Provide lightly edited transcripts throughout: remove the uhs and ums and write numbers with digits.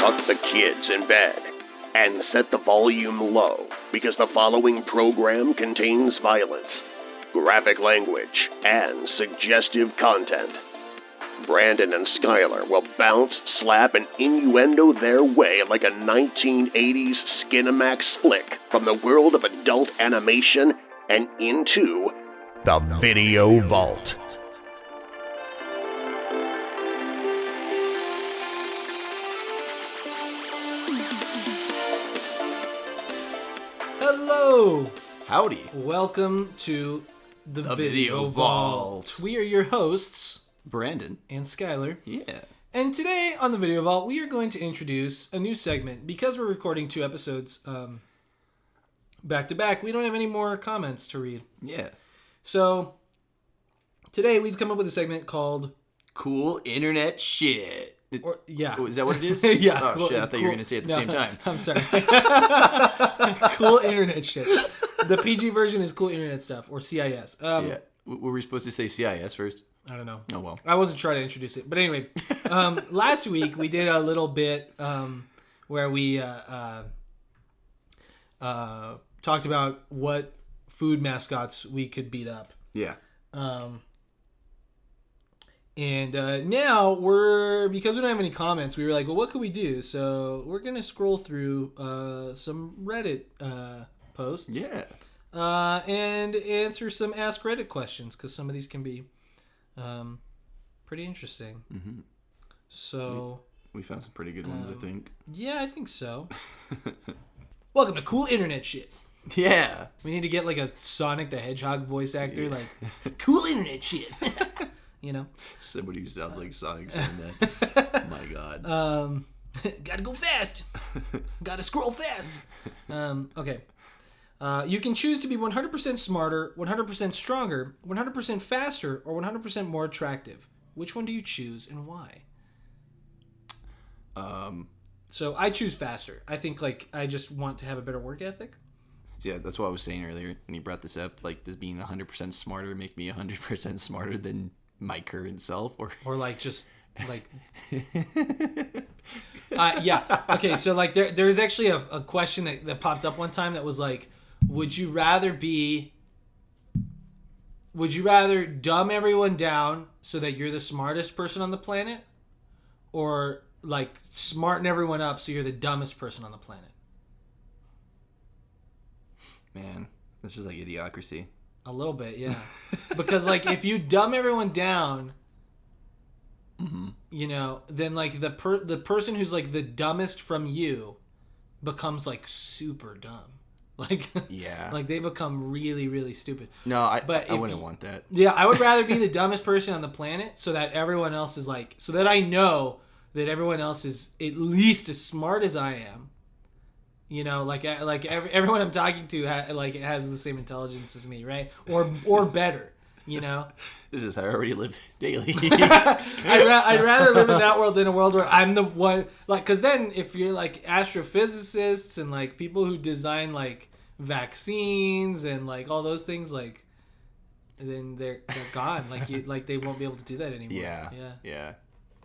tuck the kids in bed and set the volume low because the following program contains violence, graphic language, and suggestive content. Brandon and Skyler will bounce, slap, and innuendo their way like a 1980s Skinamax flick from the world of adult animation and into the Video Vault. Hello! Howdy. Welcome to the Video Vault. We are your hosts, Brandon and Skyler. Yeah. And today on the Video Vault, we are going to introduce a new segment. Because we're recording 2 episodes back to back, we don't have any more comments to read. Yeah. So, today we've come up with a segment called Cool Internet Shit. Yeah. Oh, is that what it is? Yeah. Oh, cool, shit. I thought you were going to say it at the same time. I'm sorry. Cool Internet Shit. The PG version is Cool Internet Stuff, or CIS. Yeah. Were we supposed to say CIS first? I don't know. Oh, well. I wasn't trying to introduce it. But anyway, last week we did a little bit where we talked about what food mascots we could beat up. Yeah. And now because we don't have any comments, we were like, well, what could we do? So we're going to scroll through some Reddit posts. Yeah. And answer some Ask Reddit questions, because some of these can be pretty interesting. Mm-hmm. So we found some pretty good ones, I think. Yeah, I think so. Welcome to Cool Internet Shit. Yeah. We need to get like a Sonic the Hedgehog voice actor, like, Cool Internet Shit. You know? Somebody who sounds like Sonic saying that. My God. Gotta go fast. Gotta scroll fast. Okay. You can choose to be 100% smarter, 100% stronger, 100% faster, or 100% more attractive. Which one do you choose and why? So I choose faster. I think I just want to have a better work ethic. Yeah, that's what I was saying earlier when you brought this up. Like, does being 100% smarter make me 100% smarter than my current self? Or yeah. Okay, so there's actually a question that popped up one time that was like, would you rather dumb everyone down so that you're the smartest person on the planet, or smarten everyone up so you're the dumbest person on the planet? Man, this is like Idiocracy. A little bit, yeah. Because if you dumb everyone down, mm-hmm. you know, then the person who's the dumbest from you becomes super dumb. Yeah. They become really, really stupid. No, I wouldn't want that. Yeah, I would rather be the dumbest person on the planet so that everyone else is so that I know that everyone else is at least as smart as I am. You know, everyone I'm talking to has the same intelligence as me, right? Or better, you know? This is how I already live daily. I'd rather live in that world than a world where I'm the one, because then if you're astrophysicists and people who design vaccines and all those things, then they're gone. They won't be able to do that anymore. Yeah.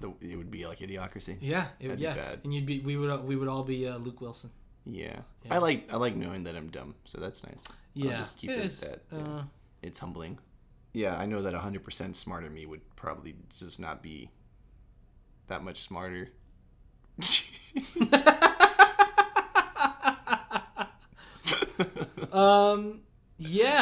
It would be Idiocracy. Yeah, That'd be bad. And we would all be Luke Wilson. Yeah. I like knowing that I'm dumb, so that's nice. Yeah, I'll just keep it at that. Yeah. It's humbling. Yeah, I know that 100% smarter me would probably just not be that much smarter. Yeah,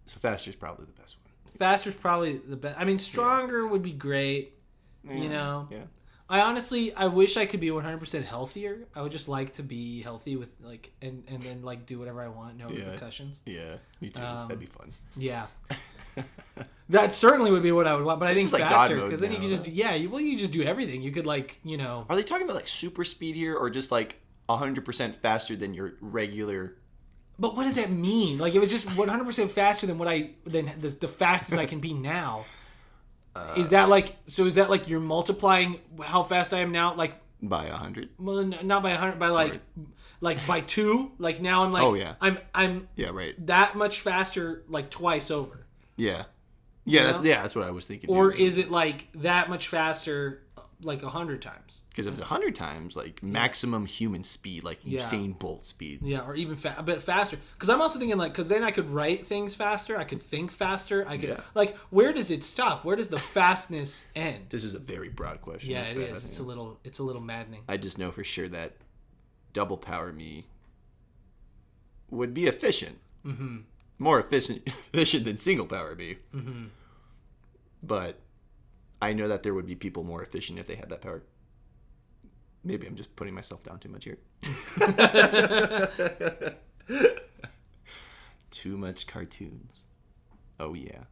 So faster's probably the best one. Faster's probably the best. I mean, stronger would be great. Yeah. You know? Yeah. I wish I could be 100% healthier. I would just like to be healthy with and then do whatever I want, no repercussions. Yeah, me too. That'd be fun. Yeah. That certainly would be what I would want, but I think faster, because then you can just you just do everything. You could you know. Are they talking about super speed here, or just 100% faster than your regular? But what does that mean? If it's just 100% faster than the fastest I can be now. Is that is that you're multiplying how fast I am now by 100? Well, not by 100, by by 2. Now I'm oh yeah, I'm yeah, right, that much faster twice over. Yeah, that's what I was thinking. Or is it that much faster like 100 times. Because if it's 100 times, like maximum human speed, like Usain Bolt speed. Yeah, or even a bit faster. Because I'm also thinking, like, because then I could write things faster. I could think faster. I could, like, where does it stop? Where does the fastness end? This is a very broad question. Yeah, it is. It's a little maddening. I just know for sure that double power me would be efficient. Mm-hmm. More efficient than single power me. Mm-hmm. But I know that there would be people more efficient if they had that power. Maybe I'm just putting myself down too much here. Too much cartoons. Oh, yeah.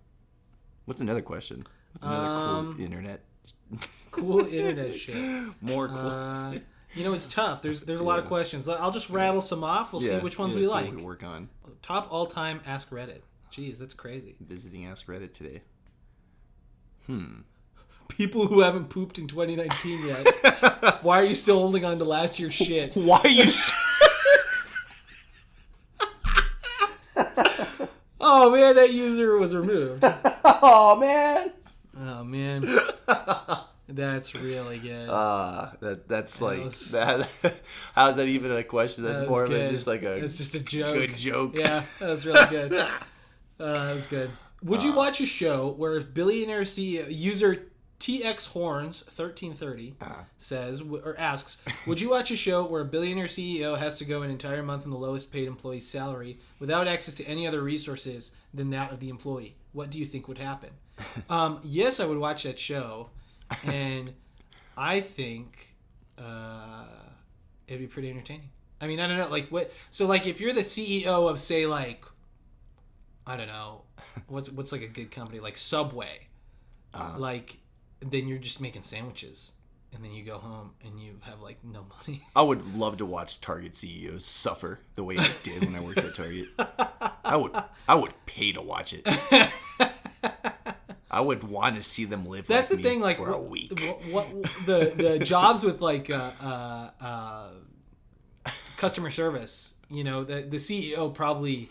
What's another question? What's another cool internet? Cool internet shit. More cool. It's tough. There's a lot of questions. I'll just rattle some off. We'll see which ones we like. What we work on. Top all-time Ask Reddit. Jeez, that's crazy. Visiting Ask Reddit today. People who haven't pooped in 2019 yet. Why are you still holding on to last year's shit? Why are you... Oh, man, that user was removed. Oh, man. Oh, man. That's really good. That's like... How's that even a question? That's more good. of just like a... It's just a joke. Good joke. Yeah, that was really good. That was good. Would you watch a show where billionaire CEO user TX Horns 1330 says or asks, would you watch a show where a billionaire CEO has to go an entire month on the lowest paid employee's salary without access to any other resources than that of the employee? What do you think would happen? Yes, I would watch that show, and I think it'd be pretty entertaining. I mean, I don't know, like what? So, like, if you're the CEO of, say, like, I don't know, what's like a good company like Subway, like, then you're just making sandwiches, and then you go home and you have like no money. I would love to watch Target CEOs suffer the way I did when I worked at Target. I would pay to watch it. I would want to see them live. That's like the me thing, like for a week. What the jobs with like customer service, you know, the CEO probably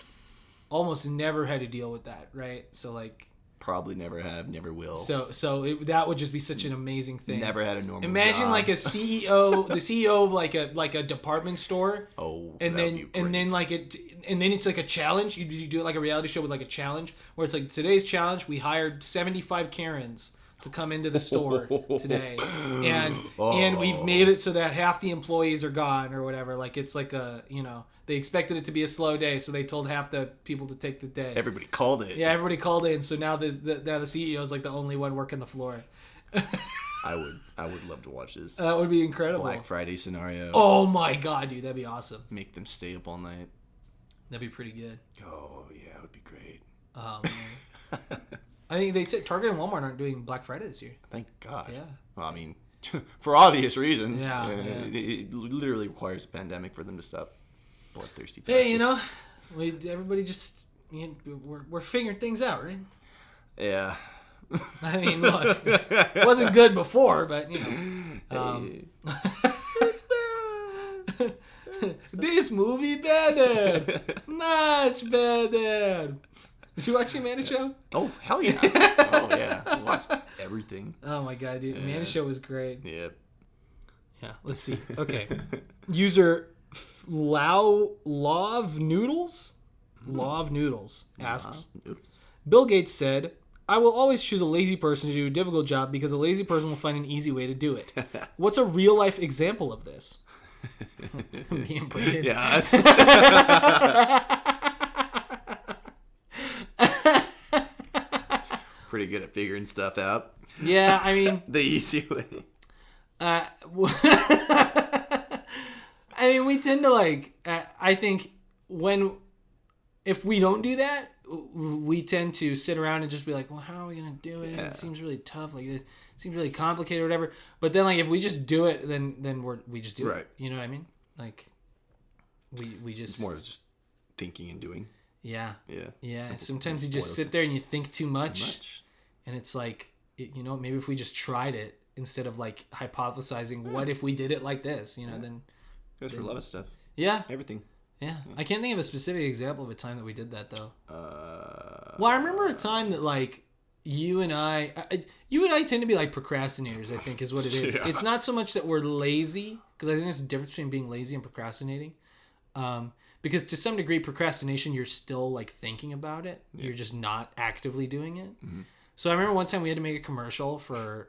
almost never had to deal with that, right? So like. Probably never have, never will. So that would just be such an amazing thing. Never had a normal Imagine job. like a CEO, the CEO of like a department store. Oh, and then it's like a challenge. You do it like a reality show with like a challenge where it's like today's challenge. We hired 75 Karens to come into the store today, and we've made it so that half the employees are gone or whatever. Like it's like a they expected it to be a slow day, so they told half the people to take the day. Everybody called it. Yeah, everybody called it, and so now the CEO is like the only one working the floor. I would love to watch this. That would be incredible. Black Friday scenario. Oh my god, dude, that'd be awesome. Make them stay up all night. That'd be pretty good. Oh yeah, it would be great. Oh man. I think they said Target and Walmart aren't doing Black Friday this year. Thank God. Yeah. Well, I mean, for obvious reasons. Yeah. It literally requires a pandemic for them to stop. Bloodthirsty bastards. Hey, everybody just we're figuring things out, right? Yeah. I mean, look, it wasn't good before, but It's better. This movie better, much better. Did you watch the Amanda Show? Oh hell yeah! Oh yeah, I watched everything. Oh my god, dude, Amanda Show was great. Yep. Yeah. Let's see. Okay. User Law of Noodles asks, Bill Gates said, I will always choose a lazy person to do a difficult job because a lazy person will find an easy way to do it. What's a real life example of this? Me and Brandon. Yes. Pretty good at figuring stuff out. Yeah, I mean. The easy way. I mean, we tend to like, I think if we don't do that, we tend to sit around and just be like, well, how are we going to do it? Yeah. It seems really tough. Like, it seems really complicated or whatever. But then, like, if we just do it, then we just do it. You know what I mean? Like, we just. It's more just thinking and doing. Yeah. Yeah. Yeah. Sometimes you just sit there and you think too much. And it's like, maybe if we just tried it instead of like hypothesizing, what if we did it like this? Then. Goes for a lot of stuff. Yeah. Everything. Yeah. I can't think of a specific example of a time that we did that, though. Well, I remember a time that, like, you and I tend to be like procrastinators, I think is what it is. Yeah. It's not so much that we're lazy, because I think there's a difference between being lazy and procrastinating. Because to some degree, procrastination, you're still like thinking about it. Yeah. You're just not actively doing it. Mm-hmm. So I remember one time we had to make a commercial for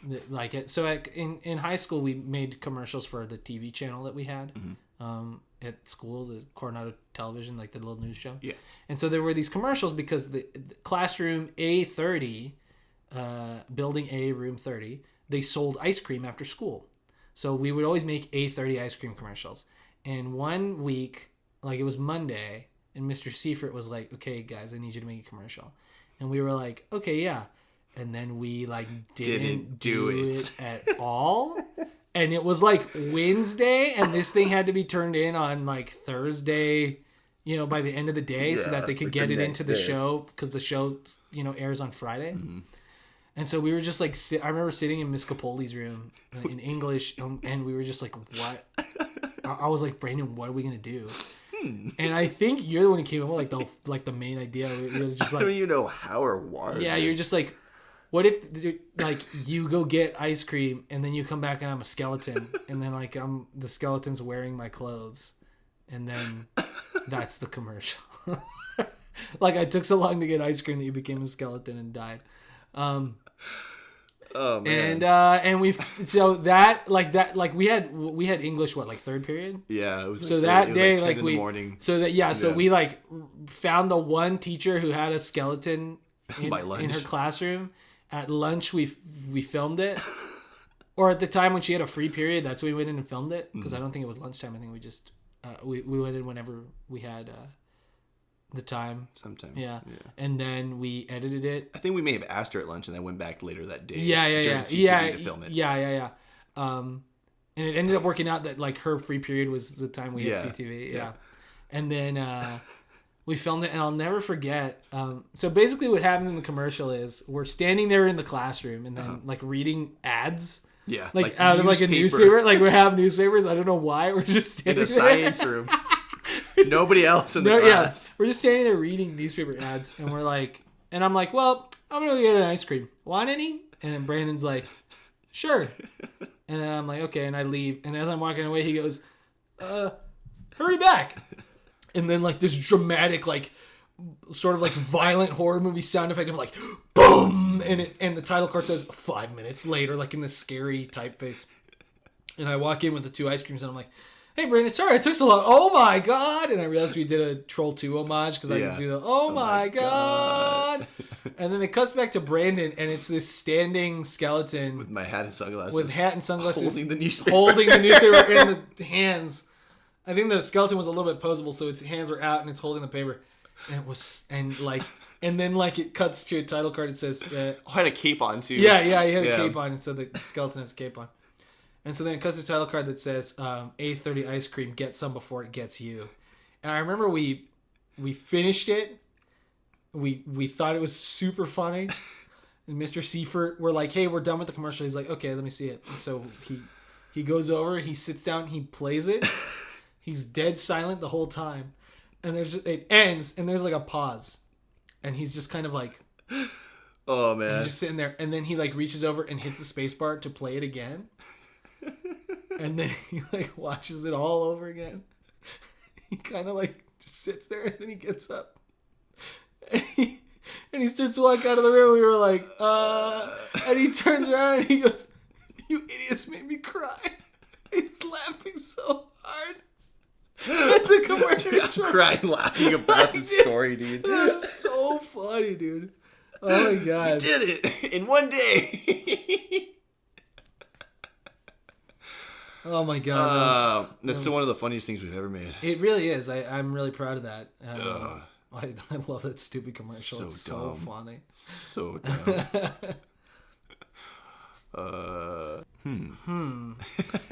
in high school we made commercials for the TV channel that we had at school, the Coronado Television, like the little news show. Yeah. And so there were these commercials because the classroom A30, building A, room 30, they sold ice cream after school. So we would always make A30 ice cream commercials. And one week, like it was Monday, and Mr. Seifert was like, "Okay, guys, I need you to make a commercial." And we were like, "Okay, yeah." And then we like didn't do it at all. And it was like Wednesday, and this thing had to be turned in on like Thursday, by the end of the day, so that they could get it into the show, because the show, airs on Friday. Mm-hmm. And so we were just like, I remember sitting in Miss Capoli's room in English, and we were just like, what? I was like, Brandon, what are we going to do? And I think you're the one who came up with like the main idea. We were just like, I don't even know how or why. Yeah, you're just like, what if like you go get ice cream and then you come back and I'm a skeleton, and then like the skeleton's wearing my clothes, and then that's the commercial. Like I took so long to get ice cream that you became a skeleton and died. Oh man. And we we had English like third period. Yeah, it was so that day like 10 like in we the morning. So that so we like found the one teacher who had a skeleton in her classroom. At lunch we filmed it, or at the time when she had a free period, that's when we went in and filmed it, because I don't think it was lunchtime. I think we just we went in whenever we had the time. Sometime. Yeah. And then we edited it. I think we may have asked her at lunch and then went back later that day. Yeah. To film it. Yeah. And it ended up working out that like her free period was the time we had CTV. Yeah. And then we filmed it, and I'll never forget. So basically what happens in the commercial is we're standing there in the classroom and then like reading ads. Yeah. Like out of like a newspaper. Like we have newspapers. I don't know why. We're just standing in a science room. Nobody else in the class. Yeah. We're just standing there reading newspaper ads, and we're like, and I'm like, well, I'm gonna go get an ice cream. Want any? And then Brandon's like, sure. And then I'm like, okay, and I leave. And as I'm walking away, he goes, hurry back. And then like this dramatic, like sort of like violent horror movie sound effect of like boom, and the title card says 5 minutes later, like in this scary typeface. And I walk in with the 2 ice creams, and I'm like, hey Brandon, sorry it took so long. Oh my god! And I realized we did a Troll 2 homage, because I didn't do the oh my god. And then it cuts back to Brandon, and it's this standing skeleton with my hat and sunglasses. Holding the newspaper. In the hands. I think the skeleton was a little bit posable, so its hands were out and it's holding the paper. And it was, and then it cuts to a title card. It says, I had a cape on too. Yeah, he had a cape on, and so the skeleton has a cape on. And so then it cuts to a title card that says, A30 ice cream, get some before it gets you. And I remember we finished it. We thought it was super funny. And Mr. Seifert, we're like, hey, we're done with the commercial. He's like, okay, let me see it. And so he goes over, he sits down, he plays it. He's dead silent the whole time. And it ends, and there's like a pause. And he's just kind of like, oh man. He's just sitting there, and then he like reaches over and hits the space bar to play it again. And then he like watches it all over again. He kind of like just sits there, and then he gets up. And he starts to walk out of the room. We were like, and he turns around and he goes, you idiots made me cry. He's laughing so hard. The commercial. Dude, I'm crying laughing about the story, dude. That's so funny, dude. Oh my god. We did it in one day. Oh my god. That's still one of the funniest things we've ever made. It really is. I'm really proud of that. I love that stupid commercial. It's dumb. so funny. So dumb.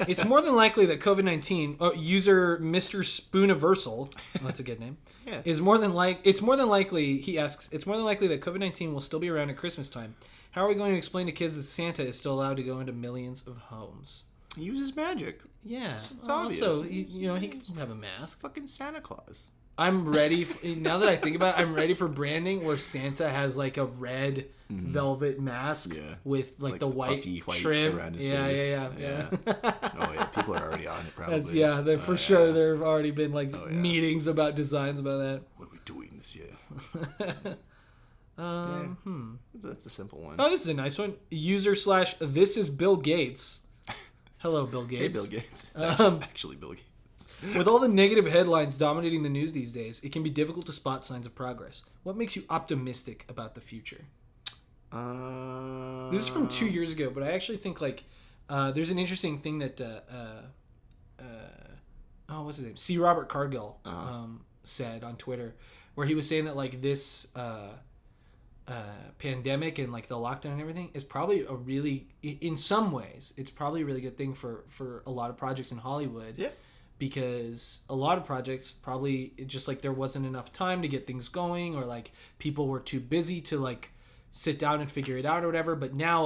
It's more than likely that COVID-19 user Mr. Spooniversal, that's a good name. Yeah. It's more than likely, he asks, it's more than likely that COVID-19 will still be around at Christmas time. How are we going to explain to kids that Santa is still allowed to go into millions of homes? He uses magic. Yeah. It's obvious. Also, he can have a mask. Fucking Santa Claus. I'm ready. Now that I think about it, I'm ready for branding where Santa has like a red velvet mask with like the white trim around his face. Yeah. Oh yeah, people are already on it probably. They're for sure. There have already been like meetings about designs about that. What are we doing this year? That's a simple one. Oh, this is a nice one. User/this is Bill Gates. Hello, Bill Gates. Hey, Bill Gates. It's actually Bill Gates. With all the negative headlines dominating the news these days, it can be difficult to spot signs of progress. What makes you optimistic about the future? This is from 2 years ago, but I actually think like there's an interesting thing that what's his name? C. Robert Cargill said on Twitter, where he was saying that like this pandemic and like the lockdown and everything is probably a really, in some ways, it's probably a really good thing for a lot of projects in Hollywood. Yeah. Because a lot of projects probably just like there wasn't enough time to get things going, or like people were too busy to like sit down and figure it out or whatever. But now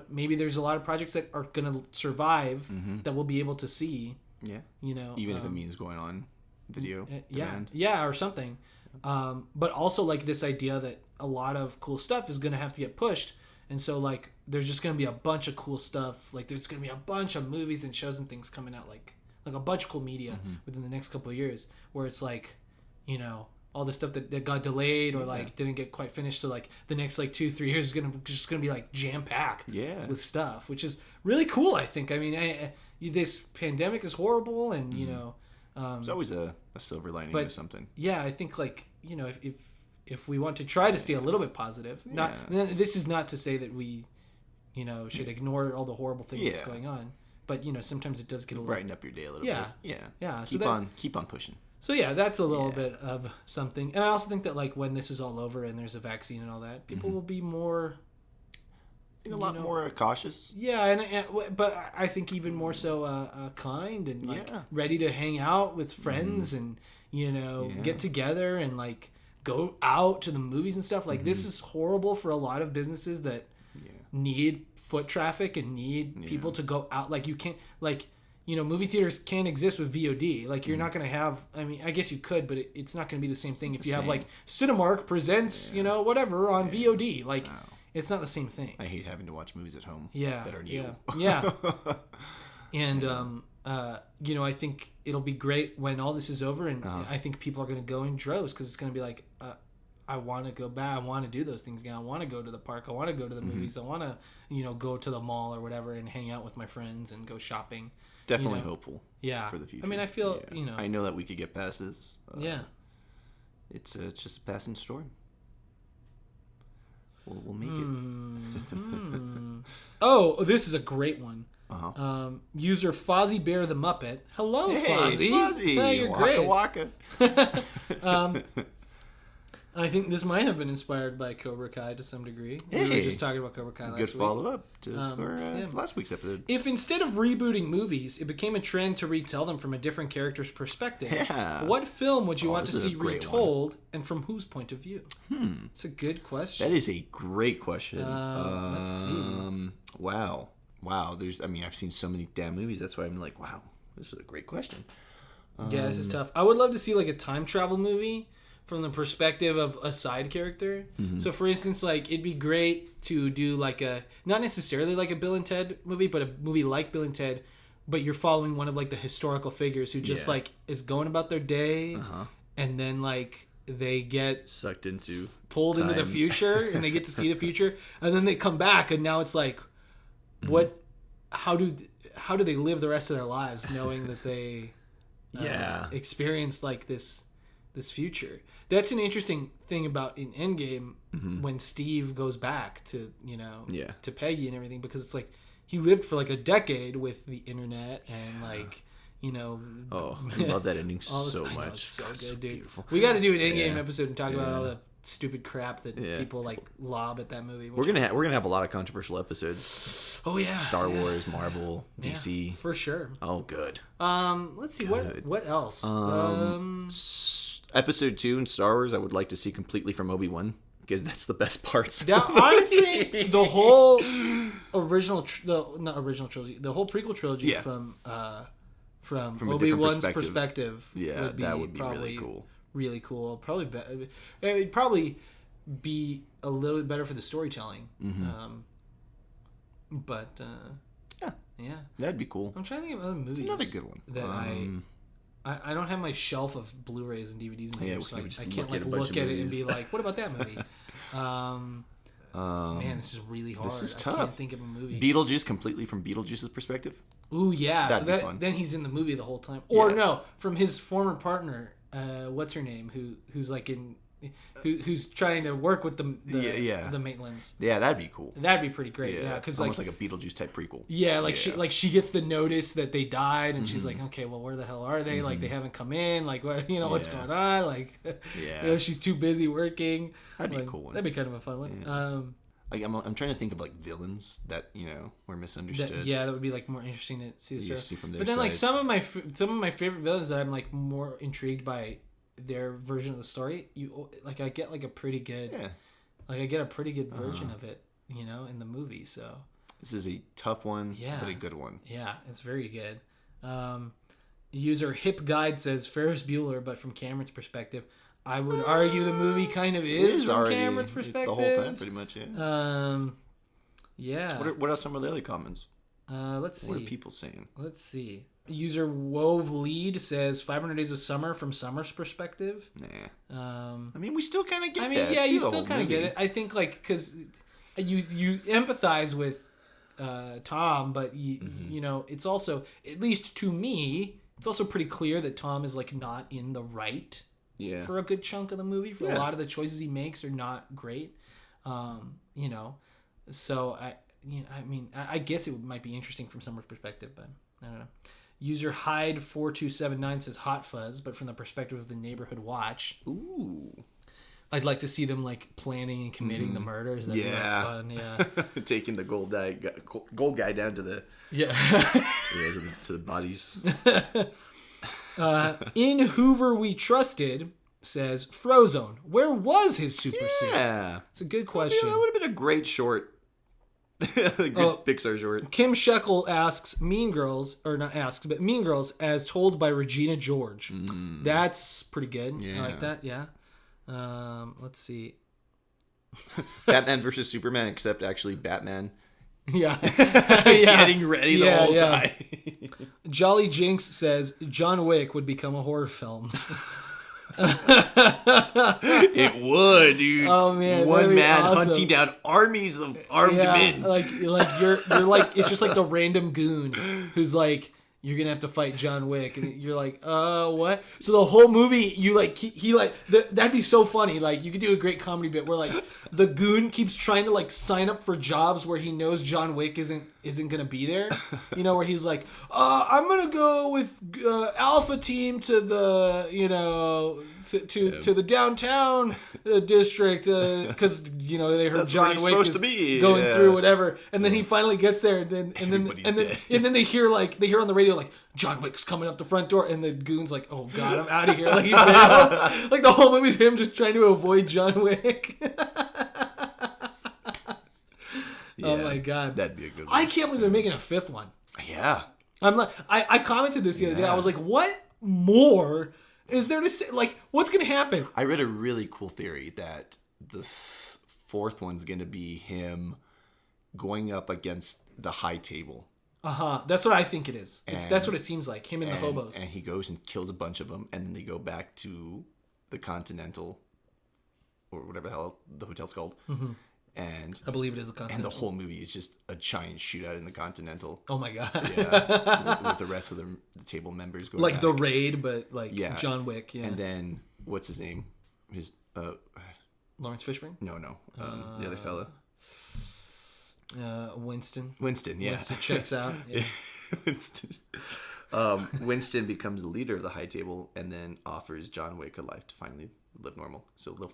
there's a lot of projects that are going to survive that we'll be able to see. Yeah. You know, even if it means going on video. Yeah, or something. But also like this idea that a lot of cool stuff is going to have to get pushed. And so like there's just going to be a bunch of cool stuff. Like there's going to be a bunch of movies and shows and things coming out like a bunch of cool media within the next couple of years, where it's like, you know, all the stuff that got delayed or like didn't get quite finished. So like the next like 2-3 years is gonna be like jam packed with stuff, which is really cool. I think. I mean, this pandemic is horrible, and you know, there's always a silver lining or something. Yeah, I think like, you know, if we want to try to stay a little bit positive, this is not to say that we, you know, should ignore all the horrible things going on. But, you know, sometimes it does get a little... Brighten up your day a little bit. Yeah. So keep on pushing. So, yeah, that's a little bit of something. And I also think that, like, when this is all over and there's a vaccine and all that, people will be more... A lot more cautious. Yeah, but I think even more so kind and, like, ready to hang out with friends and, you know, get together and, like, go out to the movies and stuff. Like, this is horrible for a lot of businesses that need foot traffic and need people to go out. Like you can't, like, you know, movie theaters can't exist with VOD. Like you're not going to have, I mean, I guess you could, but it's not going to be the same thing if you have like Cinemark presents, you know, whatever on VOD. Like it's not the same thing. I hate having to watch movies at home that are new. And you know, I think it'll be great when all this is over, and I think people are going to go in droves because it's going to be like, I want to go back. I want to do those things again. I want to go to the park. I want to go to the movies. I want to, you know, go to the mall or whatever and hang out with my friends and go shopping. Definitely you know? hopeful. Yeah. For the future. I mean, I feel, you know. I know that we could get past this. It's just a passing storm. We'll make it. Oh, this is a great one. User Fozzie Bear the Muppet. Hello, Fozzie. It's Fozzie. Hey, you're waka, great. Waka. I think this might have been inspired by Cobra Kai to some degree. We were just talking about Cobra Kai last week. Good follow-up to our last week's episode. If instead of rebooting movies, it became a trend to retell them from a different character's perspective, what film would you want to see retold, and from whose point of view? It's a good question. That is a great question. Let's see. Wow. I've seen so many damn movies. That's why I'm like, wow, this is a great question. Yeah, this is tough. I would love to see like a time travel movie from the perspective of a side character. So for instance, like it'd be great to do like not necessarily like a Bill and Ted movie, but a movie like Bill and Ted, but you're following one of like the historical figures who just like is going about their day and then like they get sucked into pulled into the future and they get to see the future and then they come back and now it's like how do they live the rest of their lives knowing that they experienced like this future. That's an interesting thing about in Endgame when Steve goes back to, you know, to Peggy and everything, because it's like he lived for like a decade with the internet and like, you know. Oh, I love that ending so much. It's so good, dude. Beautiful. We got to do an Endgame episode and talk about all the stupid crap that people like lob at that movie. We're gonna have a lot of controversial episodes. Oh yeah, Star Wars, Marvel, DC, for sure. Oh, good. Let's see what else. Episode 2 in Star Wars, I would like to see completely from Obi-Wan because that's the best parts. Now, honestly, the whole not original trilogy, the whole prequel trilogy from Obi-Wan's perspective, that would be really cool. really cool. It'd probably be a little bit better for the storytelling. But yeah, that'd be cool. I'm trying to think of other movies. It's another good one that I don't have my shelf of Blu-rays and DVDs in here, so I can't like look at it and be like, what about that movie? Man, this is really hard. This is tough. I can't think of a movie. Beetlejuice, completely from Beetlejuice's perspective. Ooh, yeah. That'd so be fun. Then he's in the movie the whole time. Or no, from his former partner, what's her name? Who's like who's trying to work with the Maitlands. Yeah, that'd be cool. That'd be pretty great. Yeah, because almost like a Beetlejuice type prequel. Yeah, she gets the notice that they died, and she's like, okay, well, where the hell are they? Like, they haven't come in. Like, what, what's going on? Like, she's too busy working. That'd be a cool one. That'd be kind of a fun one. Yeah. I'm trying to think of like villains that were misunderstood. That would be like more interesting to see the story. From their but then side. like some of my favorite villains that I'm like more intrigued by their version of the story. I get like a pretty good version of it, in the movie. So this is a tough one, but a good one. Yeah, it's very good. User Hip Guide says Ferris Bueller, but from Cameron's perspective. I would argue the movie kind of is from Cameron's perspective. The whole time, pretty much, yeah. Yeah. So what are some of the other comments? Let's see. What are people saying? Let's see. User Wove Lead says 500 Days of Summer from Summer's perspective. Nah. I mean, we still kind of get that. Yeah, you still kind of get it. I think, like, because you empathize with Tom, but, it's also, at least to me, it's also pretty clear that Tom is, like, not in the right. Yeah. For a good chunk of the movie, for a lot of the choices he makes are not great, So I guess it might be interesting from Summer's perspective, but I don't know. User Hyde4279 says Hot Fuzz, but from the perspective of the Neighborhood Watch. Ooh. I'd like to see them like planning and committing the murders. That'd be like fun. Yeah. Taking the gold guy down to the to the bodies. In Hoover We Trusted says Frozone. Where was his super suit? Yeah, it's a good question. That would have been a great short. Pixar short. Kim Shekel asks Mean Girls, or not asks, but Mean Girls as told by Regina George. That's pretty good. Yeah. I like that. Yeah. Let's see. Batman versus Superman, except actually Batman. Yeah. Getting ready the whole time. Jolly Jinx says John Wick would become a horror film. It would, dude. Oh man, one man hunting down armies of armed men. Like you're like, it's just like the random goon who's like, you're gonna have to fight John Wick, and you're like, what? So the whole movie, you like he like that'd be so funny. Like you could do a great comedy bit where like the goon keeps trying to like sign up for jobs where he knows John Wick isn't gonna be there. Where he's like, I'm gonna go with Alpha Team to the to the downtown district because they heard that's John Wick is going through whatever, and then he finally gets there, and then they hear on the radio like John Wick's coming up the front door, and the goon's like, oh god, I'm out of here. Like he's like the whole movie's him just trying to avoid John Wick. Oh my god, that'd be a good one. I can't believe they're making a fifth one. Yeah, I'm like, I commented this the other day. I was like, what more is there to say? Like, what's gonna happen? I read a really cool theory that the fourth one's gonna be him going up against the high table. That's what I think it is. That's what it seems like. Him and the hobos. And he goes and kills a bunch of them, and then they go back to the Continental, or whatever the hell the hotel's called. Mm-hmm. And I believe it is the Continental. And the whole movie is just a giant shootout in the Continental. Oh my god! Yeah, with the rest of the table members going like back. The Raid, but like John Wick. Yeah. And then what's his name? His Lawrence Fishburne? No, the other fella. Winston. Winston, yeah. Winston checks out. Yeah. Winston. Winston becomes the leader of the high table and then offers John Wick a life to finally live normal. So they'll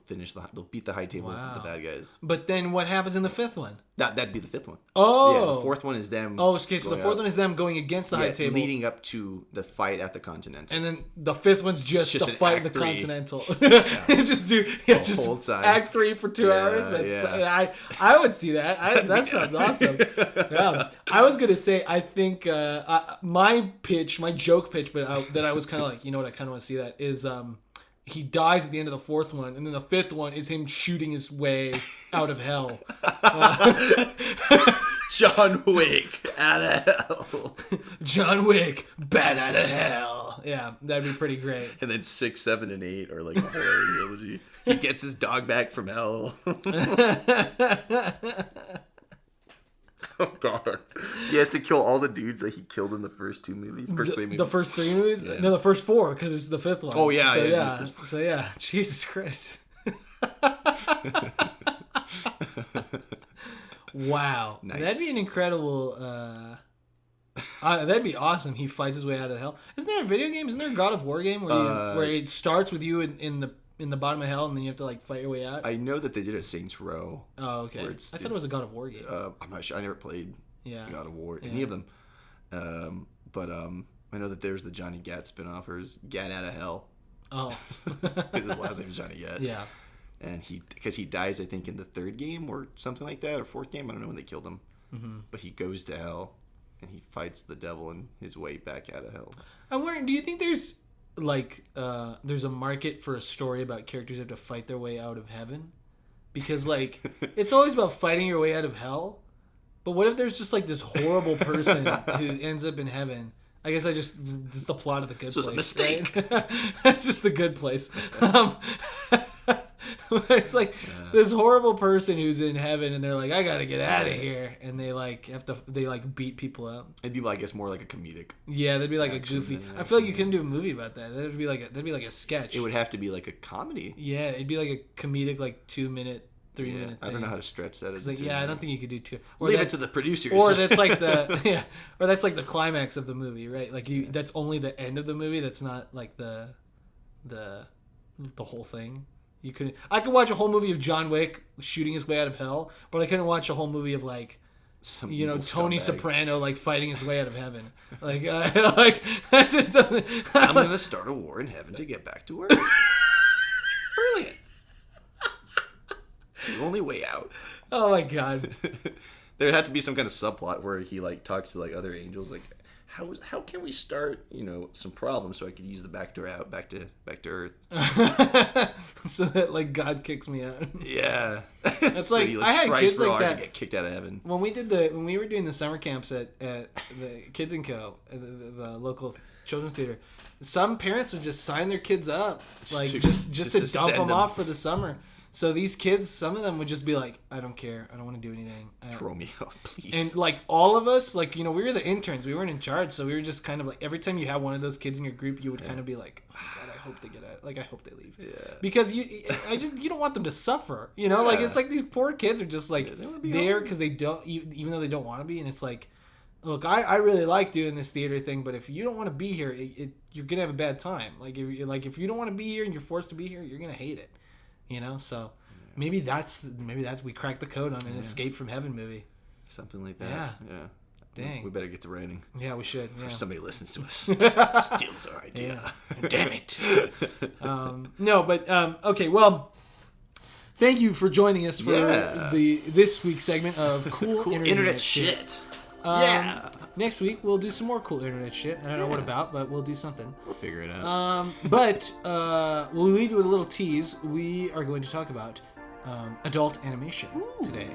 beat the high table, the bad guys. But then what happens in the fifth one? That'd be the fifth one. Oh. Yeah, the fourth one is them. Oh, okay. So the fourth one is them going against the high table. Leading up to the fight at the Continental. And then the fifth one's just the fight at the Continental. Just whole time. Act 3 for 2 hours. I would see that. That sounds awesome. Yeah. I was going to say, I think my joke pitch, but that I was kind of like, what I kind of want to see that is he dies at the end of the fourth one, and then the fifth one is him shooting his way out of hell. John Wick out of hell. John Wick, bat out of hell. Yeah, that'd be pretty great. And then 6, 7, and 8 are like a whole trilogy. He gets his dog back from hell. Oh god. He has to kill all the dudes that he killed in the first 2 movies. First 3 movies. The first 3 movies? Yeah. No, the first 4, because it's the fifth one. Oh yeah, So yeah. Jesus Christ. Wow. Nice. That'd be an incredible that'd be awesome. He fights his way out of hell. Isn't there a video game? Isn't there a God of War game where it starts with you in the bottom of hell and then you have to like fight your way out? I know that they did a Saints Row. Oh, okay. I thought it was a God of War game. I'm not sure. I never played God of War, any of them. But I know that there's the Johnny Gat spinoff, or is Gat out of hell. Oh. Because his last name is Johnny Gat. Yeah. And because he dies, I think, in the 3rd game or something like that, or 4th game. I don't know when they killed him. Mm-hmm. But he goes to hell, and he fights the devil in his way back out of hell. I'm wondering, do you think there's there's a market for a story about characters who have to fight their way out of heaven? Because like it's always about fighting your way out of hell. But what if there's just like this horrible person who ends up in heaven? I guess this is the plot of The Good Place. It's a mistake. Right? It's just The Good Place. It's like this horrible person who's in heaven, and they're like, "I gotta get out of here," and they beat people up. It'd be, I guess, more like a comedic. Yeah, that'd be like a goofy. I feel like you couldn't do a movie about that. That'd be like a sketch. It would have to be like a comedy. Yeah, it'd be like a comedic, like 2-minute, 3-minute thing. I don't know how to stretch that. I don't think you could do 2. Leave it to the producers. Or that's like the climax of the movie, right? Like that's only the end of the movie. That's not like the whole thing. I could watch a whole movie of John Wick shooting his way out of hell, but I couldn't watch a whole movie of like Tony Soprano like fighting his way out of heaven. Like that just doesn't. I'm gonna start a war in heaven to get back to Earth. Brilliant. It's the only way out. Oh my god. There had to be some kind of subplot where he like talks to like other angels, like how can we start some problems so I could use the back door out back to Earth. So that like God kicks me out. Yeah. That's so like he, I had kids like that to get kicked out of heaven. when we were doing the summer camps at the Kids and Co, the local children's theater. Some parents would just sign their kids up like just to dump them off for the summer. So these kids, some of them would just be like, I don't care. I don't want to do anything. Throw me out, please. And like all of us, like, we were the interns. We weren't in charge. So we were just kind of like, every time you have one of those kids in your group, you would kind of be like, oh God, I hope they get out. Like, I hope they leave. Yeah. Because you don't want them to suffer. Like it's like these poor kids are just like there because they don't, even though they don't want to be. And it's like, look, I really like doing this theater thing, but if you don't want to be here, you're going to have a bad time. Like if you don't want to be here and you're forced to be here, you're going to hate it. So maybe that's we cracked the code on an Escape from Heaven movie. Something like that. Yeah. Dang. We better get to writing. Yeah, we should. Yeah. If somebody listens to us, steals our idea. Yeah. Damn it. No, but okay. Well, thank you for joining us for this week's segment of cool internet shit. Next week we'll do some more cool internet shit. I don't know what about, but we'll do something. We'll figure it out. But we'll leave you with a little tease. We are going to talk about adult animation today,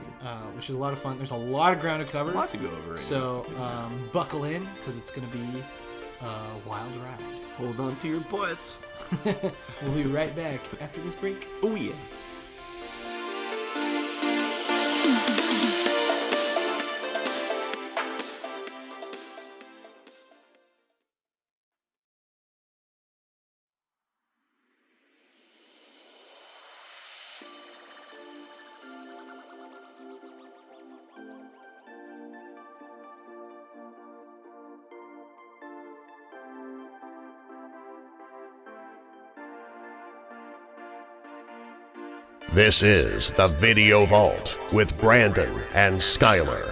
which is a lot of fun. There's a lot of ground to cover. A lot to go over. So buckle in, because it's going to be a wild ride. Hold on to your butts. We'll be right back after this break. Oh yeah. This is the Video Vault with Brandon and Skyler.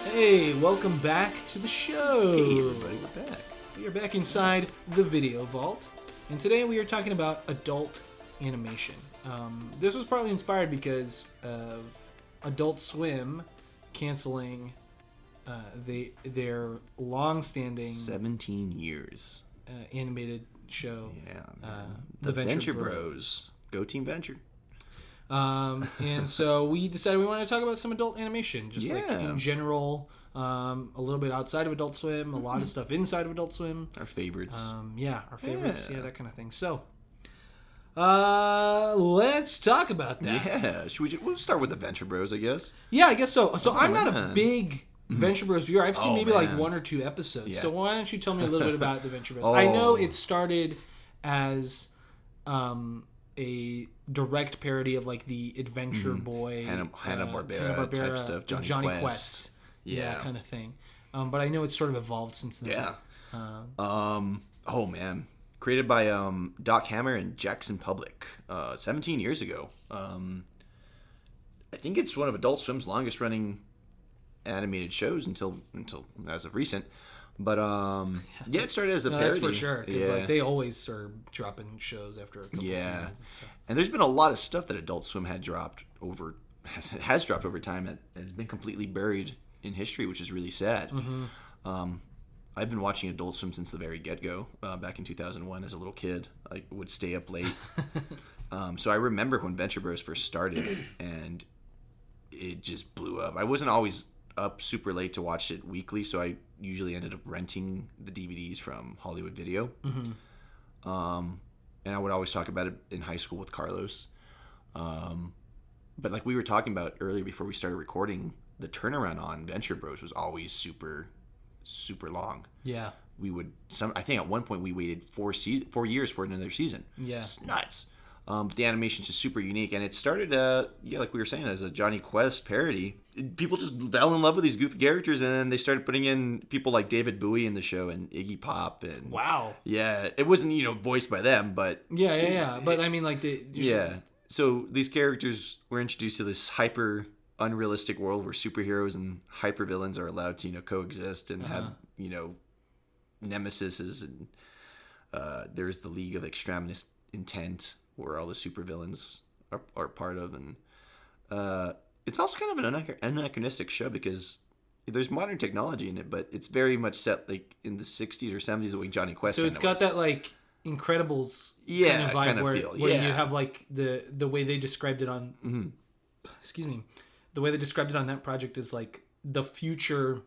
Hey, welcome back to the show. Hey everybody, we're back. We are back inside the Video Vault, and today we are talking about adult animation. This was partly inspired because of Adult Swim canceling their long-standing 17 years. Animated show. Yeah. The Venture Bros. Go Team Venture. And so we decided we wanted to talk about some adult animation, just like Yeah. in general, a little bit outside of Adult Swim, a lot of stuff inside of Adult Swim. Our favorites. Our favorites, yeah, that kind of thing. So, let's talk about that. Yeah. We'll start with the Venture Bros, I guess. Yeah, I guess so. So I'm not a man. big Venture Bros viewer. I've seen maybe like man. 1 or 2 episodes. Yeah. So why don't you tell me a little bit about the Venture Bros? I know it started as a direct parody of like the Adventure Boy, Hanna-Barbera type stuff, Johnny Quest. Yeah, kind of thing. But I know it's sort of evolved since then. Yeah. Oh man, created by Doc Hammer and Jackson Public 17 years ago. I think it's one of Adult Swim's longest running animated shows until as of recent. But it started as a parody. That's for sure, because like they always are dropping shows after a couple seasons and stuff. And there's been a lot of stuff that Adult Swim has dropped over time that has been completely buried in history, which is really sad. I've been watching Adult Swim since the very get-go. Back in 2001 as a little kid, I would stay up late. So I remember when Venture Bros first started, and it just blew up. I wasn't always up super late to watch it weekly, so I usually ended up renting the DVDs from Hollywood Video. And I would always talk about it in high school with Carlos. But like we were talking about earlier before we started recording, the turnaround on Venture Bros was always super, super long. Yeah. I think at one point we waited 4 years for another season. Yeah. It's nuts. But the animation's just super unique, and it started, like we were saying, as a Johnny Quest parody. People just fell in love with these goofy characters, and then they started putting in people like David Bowie in the show and Iggy Pop. And wow. Yeah, it wasn't voiced by them, but yeah. But I mean, like So these characters were introduced to this hyper unrealistic world where superheroes and hyper villains are allowed to coexist and have nemesis, and there's the League of Extraneous Intent, where all the supervillains are part of, and it's also kind of an anachronistic show because there's modern technology in it, but it's very much set like in the 60s or 70s, the way Johnny Quest. So it's got that like Incredibles kind of vibe where you have like the way they described it on. Excuse me, the way they described it on that project is like the future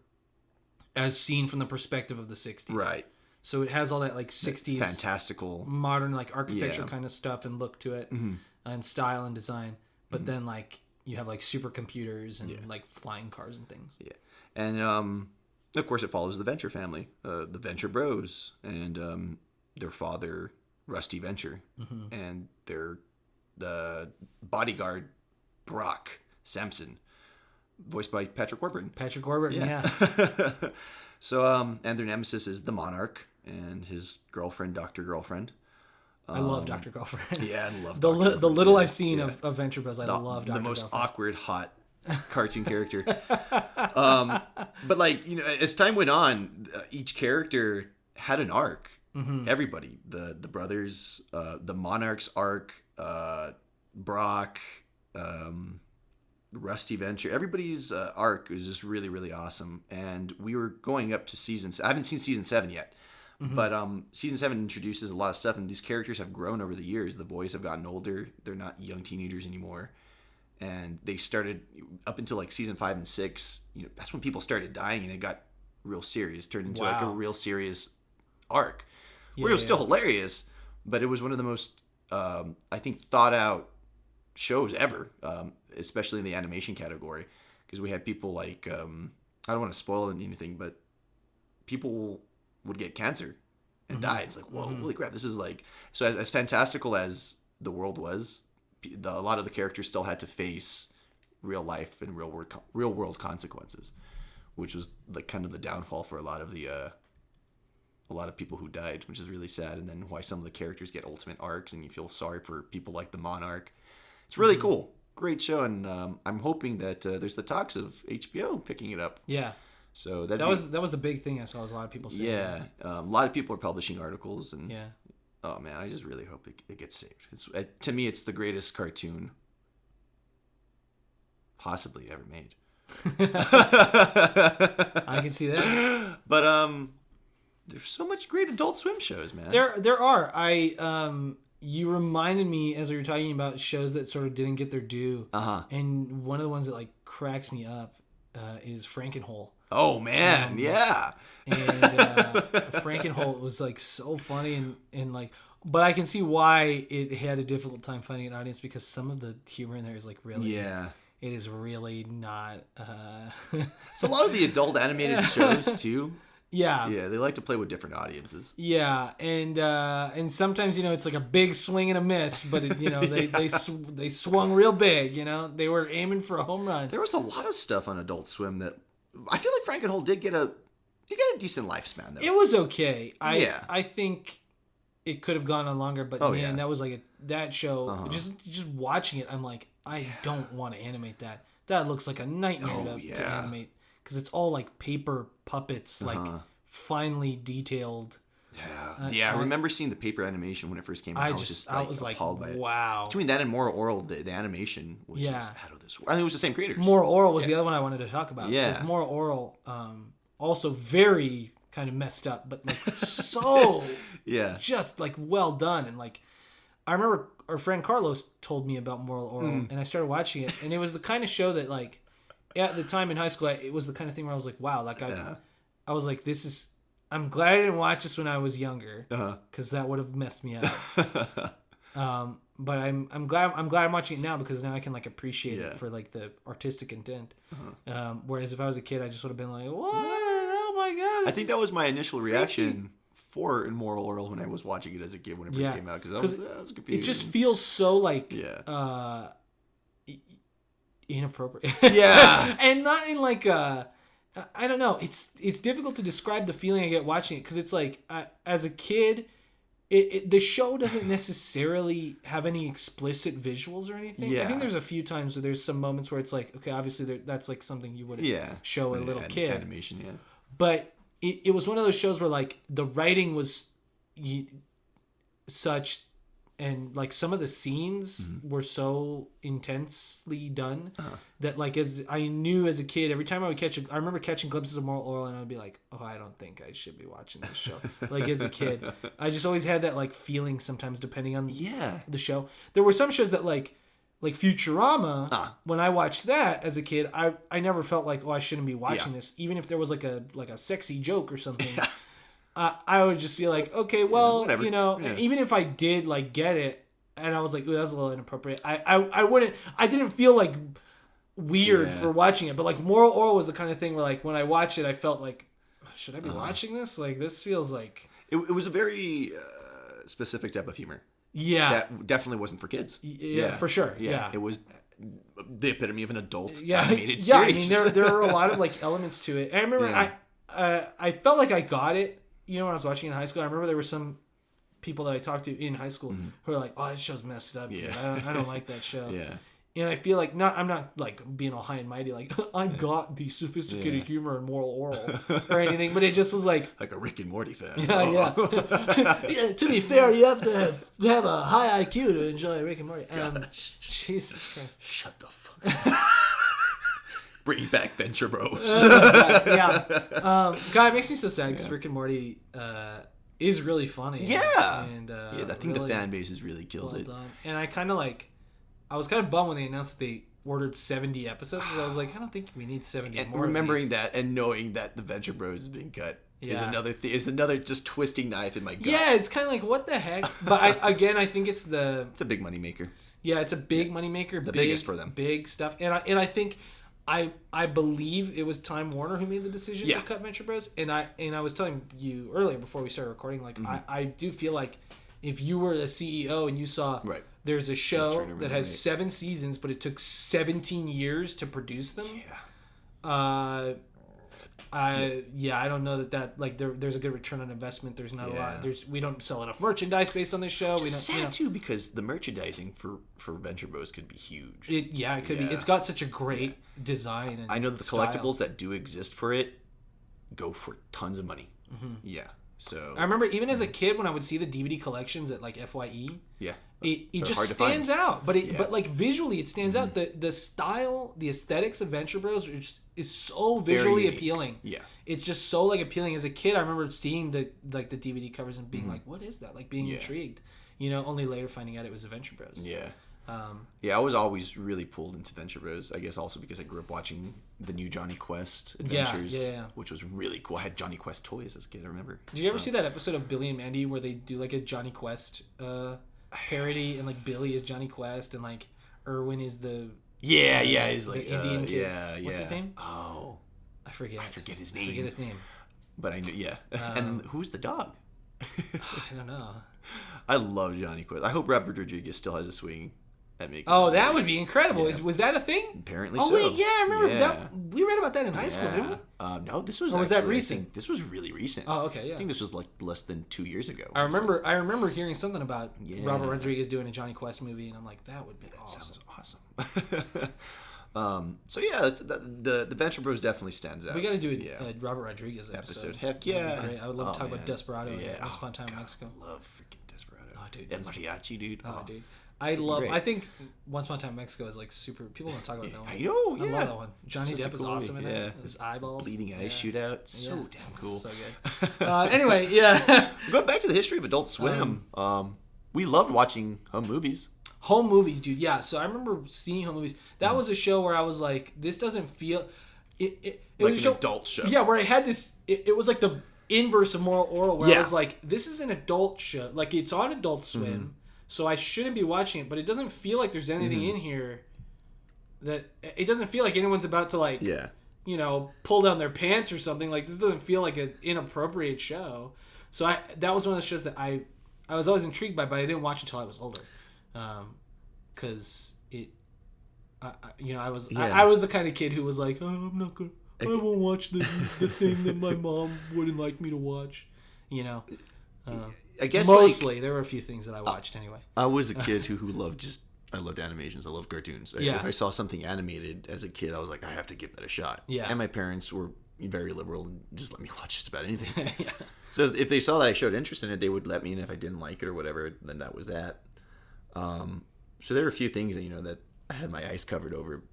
as seen from the perspective of the 60s. Right. So it has all that like 60s fantastical modern like architecture kind of stuff and look to it, and style and design. But then like you have like supercomputers and like flying cars and things. Yeah. And of course it follows the Venture family, the Venture Bros, and their father Rusty Venture, and their bodyguard Brock Sampson, voiced by Patrick Warburton. Yeah. So and their nemesis is the Monarch and his girlfriend, Dr. Girlfriend. I love Dr. Girlfriend. Yeah, I love the little I've seen of Venture Bros. I love Dr. The most Girlfriend. awkward, hot cartoon character. But like as time went on, each character had an arc. Everybody, the brothers, the Monarch's arc, Brock, Rusty Venture, everybody's arc was just really, really awesome. And we were going up to I haven't seen season 7 yet, but season 7 introduces a lot of stuff, and these characters have grown over the years. The boys have gotten older; they're not young teenagers anymore, and they started up until like season 5 and 6. That's when people started dying, and it got real serious, turned into like a real serious arc. Where it was still hilarious, but it was one of the most I think thought out shows ever, especially in the animation category, because we had people like I don't want to spoil anything, but people would get cancer and die. It's like, whoa, holy crap, this is like, so as fantastical as the world was, a lot of the characters still had to face real life and real world consequences, which was like kind of the downfall for a lot of people who died, which is really sad. And then why some of the characters get ultimate arcs, and you feel sorry for people like the Monarch. It's really cool. Great show, and I'm hoping that there's the talks of HBO picking it up. Yeah. So that was the big thing I saw. Was a lot of people saying. Yeah, a lot of people are publishing articles, and yeah. Oh man, I just really hope it gets saved. To me, it's the greatest cartoon possibly ever made. I can see that. But there's so much great Adult Swim shows, man. There are. You reminded me as we were talking about shows that sort of didn't get their due. And one of the ones that like cracks me up is Frankenhole. Oh man, yeah. And Frankenhole was like so funny and like, but I can see why it had a difficult time finding an audience because some of the humor in there is like really, it is really not. It's a lot of the adult animated shows too. Yeah, they like to play with different audiences. Yeah, and sometimes it's like a big swing and a miss, but they swung real big. They were aiming for a home run. There was a lot of stuff on Adult Swim that I feel like Frankenhole did get a decent lifespan though. It was okay. I think it could have gone on longer, but that was like that show. Just watching it, I'm like, I don't want to animate that. That looks like a nightmare to animate because it's all like paper puppets, like finely detailed. I remember seeing the paper animation when it first came out. I was like appalled by it. Wow. Between that and Moral Oral, the animation was just out of this world. I think it was the same creators. Moral Oral was the other one I wanted to talk about. Yeah. Because Moral Oral, also very kind of messed up, but like so just like well done. And like I remember our friend Carlos told me about Moral Oral and I started watching it, and it was the kind of show that like at the time in high school it was the kind of thing where I was like, wow, like I was like, I'm glad I didn't watch this when I was younger because that would have messed me up. But I'm glad I'm watching it now because now I can like appreciate it for like the artistic intent. Whereas if I was a kid, I just would have been like, what? Oh my god! I think that was my initial reaction for Moral Oral when I was watching it as a kid when it first came out because I was confused. It just feels so like inappropriate. And not in like I don't know. It's difficult to describe the feeling I get watching it because it's like as a kid, the show doesn't necessarily have any explicit visuals or anything. I think there's a few times where there's some moments where it's like, okay, obviously that's like something you wouldn't show a little kid. Animation, But it was one of those shows where like the writing was such. And like some of the scenes were so intensely done that like as I knew as a kid, every time I would I remember catching glimpses of Moral Oral and I'd be like, oh, I don't think I should be watching this show. Like as a kid, I just always had that like feeling sometimes depending on the show. There were some shows that like Futurama. When I watched that as a kid, I never felt like, oh, I shouldn't be watching this, even if there was like a sexy joke or something. I would just feel like, okay, well, even if I did like get it, and I was like, ooh, that was a little inappropriate. I didn't feel like weird for watching it, but like Moral Oral was the kind of thing where like when I watched it, I felt like, should I be watching this? Like this feels like it was a very specific type of humor. Yeah, that definitely wasn't for kids. Yeah, for sure. Yeah, it was the epitome of an adult animated series. I mean, there were a lot of like elements to it. And I remember I felt like I got it. When I was watching in high school, I remember there were some people that I talked to in high school who were like, "Oh, that show's messed up, dude. I don't like that show." And I feel like I'm not like being all high and mighty, like I got the sophisticated humor and Moral Oral or anything, but it just was like a Rick and Morty fan. Yeah. To be fair, you have to have a high IQ to enjoy Rick and Morty. Jesus Christ! Shut the fuck up. Bring back Venture Bros. God, it makes me so sad because Rick and Morty is really funny. And I think really the fan base has really killed it. Done. And I was kind of bummed when they announced they ordered 70 episodes because I was like, I don't think we need 70 and more. Remembering that and knowing that the Venture Bros is being cut is another just twisting knife in my gut. Yeah, it's kind of like what the heck. But I think it's a big money maker. Yeah, it's a big money maker. The biggest for them. Big stuff. And I think. I believe it was Time Warner who made the decision to cut Venture Bros. And I was telling you earlier before we started recording, like I do feel like if you were the CEO and you saw there's a show that has 7 seasons, but it took 17 years to produce them. I don't know that like there's a good return on investment. There's not a lot. We don't sell enough merchandise based on this show. It's sad too because the merchandising for Venture Bros could be huge. It could be. It's got such a great design. And I know that the collectibles that do exist for it go for tons of money. So I remember even as a kid when I would see the DVD collections at like FYE. Yeah. It just stands out, but like visually it stands out. The style, the aesthetics of Venture Bros is so visually appealing. Yeah, it's just so like appealing. As a kid, I remember seeing the DVD covers and being like, "What is that?" Like being intrigued. Only later finding out it was the Venture Bros. Yeah. I was always really pulled into Venture Bros. I guess also because I grew up watching the new Johnny Quest Adventures, which was really cool. I had Johnny Quest toys as a kid. I remember. Did you ever see that episode of Billy and Mandy where they do like a Johnny Quest parody, and like Billy is Johnny Quest and like Irwin is the he's like the Indian kid. What's his name? Oh, I forget his name. But I knew. And who's the dog? I don't know. I love Johnny Quest. I hope Robert Rodriguez still has a swing at making. Oh, that would be incredible. Yeah. Was that a thing? Apparently so. Oh wait, I remember that. We read about that in high school, didn't we? No, this was. Or was actually, that recent? This was really recent. Oh, okay, yeah. I think this was like less than 2 years ago. I remember hearing something about Robert Rodriguez doing a Johnny Quest movie, and I'm like, that would be awesome. Sounds awesome. So yeah, the Venture Bros definitely stands out. We got to do a Robert Rodriguez episode. Heck yeah! Great. I would love to talk about Desperado and Once Upon a Time in Mexico. I love freaking Desperado. Oh, dude, and Mariachi, dude. Oh, dude. I think Once Upon a Time in Mexico is like super. People don't talk about that one. I know. I love that one. Johnny Depp is awesome in it. His eyeballs, bleeding eyes shootout. So damn cool. So good. Anyway, yeah. Going back to the history of Adult Swim. We loved watching home movies. Home movies, dude. Yeah. So I remember seeing home movies. That was a show where I was like, this doesn't feel. It like was an adult show. Yeah, where I had this. It was like the inverse of Moral Oral, where I was like, this is an adult show. Like it's on Adult Swim. So I shouldn't be watching it, but it doesn't feel like there's anything in here that it doesn't feel like anyone's about to like, pull down their pants or something. Like this doesn't feel like an inappropriate show. So that was one of the shows that I was always intrigued by, but I didn't watch until I was older, because I was the kind of kid who was like, oh, I'm not gonna, I won't watch the thing that my mom wouldn't like me to watch, I guess mostly there were a few things that I watched anyway. I was a kid who loved I loved animations. I loved cartoons. If I saw something animated as a kid, I was like, I have to give that a shot. Yeah. And my parents were very liberal and just let me watch just about anything. So if they saw that I showed interest in it, they would let me, and if I didn't like it or whatever, then that was that. So there were a few things that I had my eyes covered over,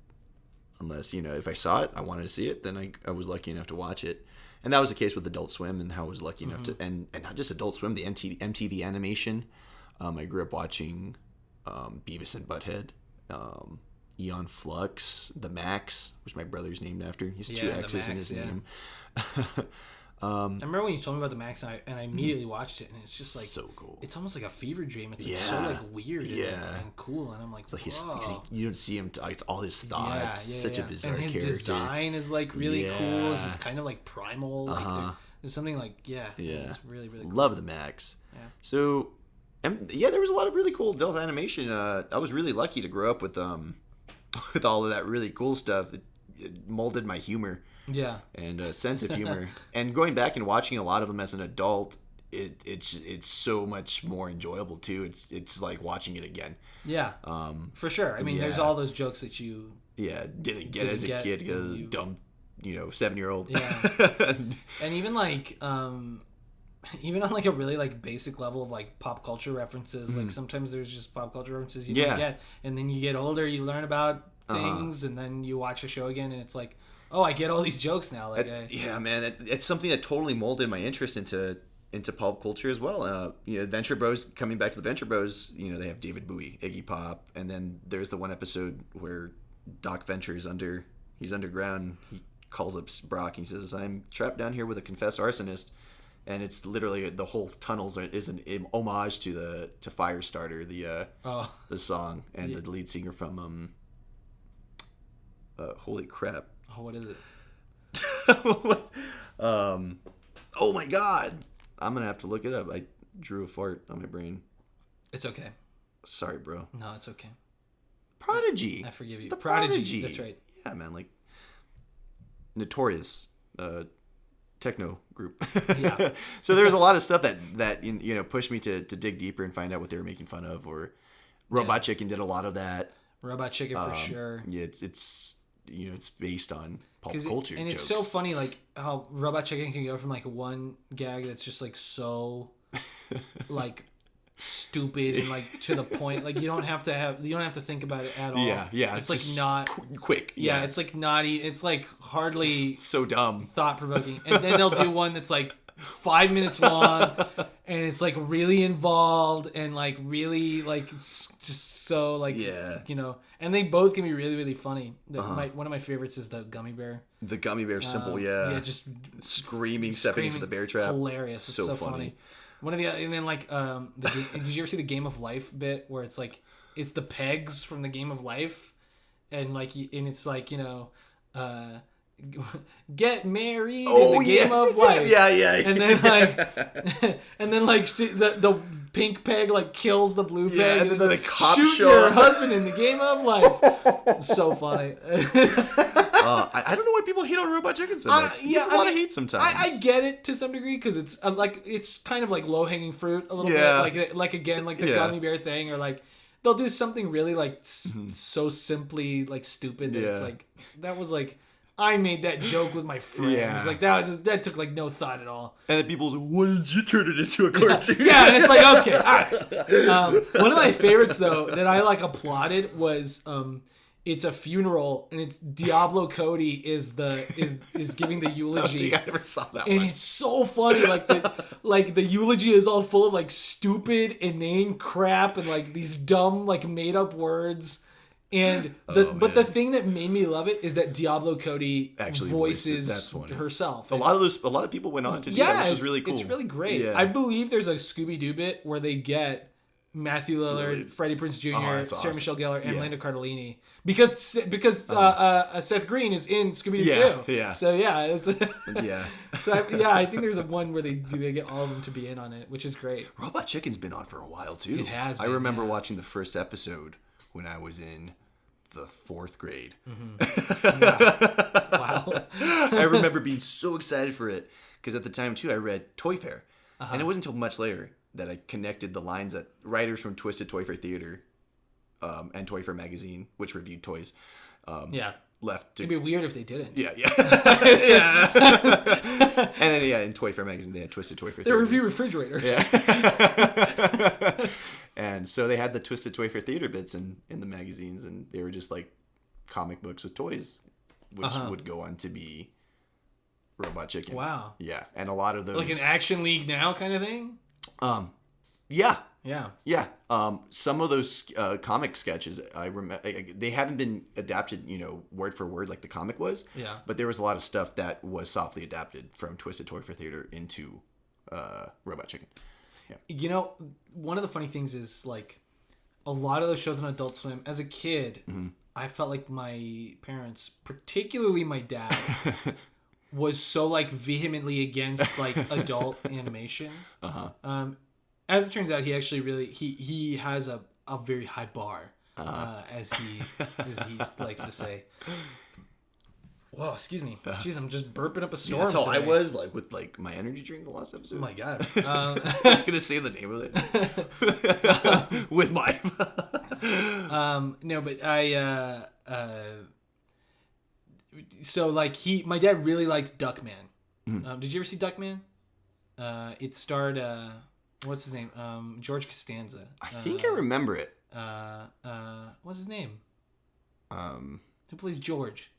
unless if I saw it, I wanted to see it, then I was lucky enough to watch it. And that was the case with Adult Swim, and how I was lucky enough to, and not just Adult Swim, the MTV animation. I grew up watching Beavis and Butthead, Eon Flux, The Max, which my brother's named after. He has two X's in his name. I remember when you told me about The Max, and I immediately watched it, and it's just like so cool. It's almost like a fever dream. It's like so like weird and cool, and I'm like, you don't see him. It's all his thoughts. Such a bizarre and his character. Design is like really cool. He's kind of like primal. Like there's something like it's really really cool. Love The Max. Yeah. So, there was a lot of really cool adult animation. I was really lucky to grow up with all of that really cool stuff. It molded my humor. Yeah, and a sense of humor. And going back and watching a lot of them as an adult, it's so much more enjoyable too. It's like watching it again. Yeah, for sure. I mean, there's all those jokes that you didn't get as a kid because dumb 7-year-old. Yeah, and even like even on like a really like basic level of like pop culture references, like sometimes there's just pop culture references you don't get, and then you get older, you learn about things, and then you watch a show again, and it's like, oh, I get all these jokes now. Like, man, it's something that totally molded my interest into pop culture as well. Venture Bros. Coming back to the Venture Bros. They have David Bowie, Iggy Pop, and then there's the one episode where Doc Venture's he's underground. He calls up Brock and he says, "I'm trapped down here with a confessed arsonist," and it's literally the whole tunnels is an homage to Firestarter, the song, and the lead singer from holy crap. Oh, what is it? Oh my god! I'm gonna have to look it up. I drew a fart on my brain. It's okay. Sorry, bro. No, it's okay. Prodigy. I forgive you. The Prodigy. That's right. Yeah, man. Like notorious techno group. Yeah. So there was a lot of stuff that pushed me to dig deeper and find out what they were making fun of. Or Robot Chicken did a lot of that. Robot Chicken for sure. Yeah, it's it's based on pop 'Cause culture and jokes. it's so funny, like how Robot Chicken can go from like one gag that's just like so like stupid and like to the point. Like you don't have to think about it at all. Yeah. It's like just not quick. Yeah, it's like naughty. It's like hardly It's so dumb. thought provoking. And then they'll do one that's like 5 minutes long, and it's like really involved and like really like just so like And they both can be really really funny. One of my favorites is the gummy bear. The gummy bear simple, just stepping into the bear trap. Hilarious. It's so funny. One of the and then like did you ever see the Game of Life bit where it's like it's the pegs from the Game of Life, and it's like get married in the Game of Life. Yeah. And then the pink peg like kills the blue peg. And then the like, cop shoot show your up. husband in the Game of Life. So funny. I don't know why people hate on Robot Chicken so much. It gets a lot of hate sometimes. I get it to some degree because it's it's kind of like low hanging fruit a little bit. Like again like the gummy bear thing, or like they'll do something really like so simply like stupid that it's like that was like. I made that joke with my friends. Yeah. Like that took like no thought at all. And then people's like, why did you turn it into a cartoon? Yeah, and it's like, okay, all right. One of my favorites though that I like applauded was it's a funeral and it's Diablo Cody is giving the eulogy. I never saw that and one. it's so funny. Like the eulogy is all full of like stupid inane crap and like these dumb like made up words. And the thing that made me love it is that Diablo Cody actually voices herself. A lot of people went on to do that, which was really cool. It's really great. Yeah. I believe there's a Scooby-Doo bit where they get Matthew Lillard, Freddie Prinze Jr., Sarah Michelle Gellar, and Lando Cardellini because Seth Green is in Scooby-Doo too. Yeah. So it's yeah. So I think there's one where they get all of them to be in on it, which is great. Robot Chicken's been on for a while too. It has. I remember watching the first episode when I was in the 4th grade. Wow. I remember being so excited for it because at the time too I read Toy Fair, and it wasn't until much later that I connected the lines that writers from Twisted Toy Fair Theater and Toy Fair Magazine, which reviewed toys, left to. It'd be weird if they didn't. Yeah. And then in Toy Fair Magazine they had Twisted Toy Fair They Theater. review refrigerators. Yeah. And so they had the Twisted Toy Fair Theater bits in the magazines, and they were just like comic books with toys, which would go on to be Robot Chicken. Wow. Yeah, and a lot of those Like an Action League Now kind of thing? Yeah. Yeah. Some of those comic sketches, I remember, they haven't been adapted, word for word like the comic was. Yeah. But there was a lot of stuff that was softly adapted from Twisted Toy Fair Theater into Robot Chicken. Yeah. One of the funny things is like a lot of those shows on Adult Swim. As a kid, I felt like my parents, particularly my dad, was so like vehemently against like adult animation. As it turns out, he actually really he has a very high bar, as he likes to say. Whoa, excuse me. Jeez, I'm just burping up a storm. That's how today. I was like with like my energy drink the last episode. Oh my god. I was gonna say the name of it with my. No, but I. So like my dad really liked Duckman. Did you ever see Duckman? It starred what's his name? George Costanza. I think I remember it. What's his name? Who plays George?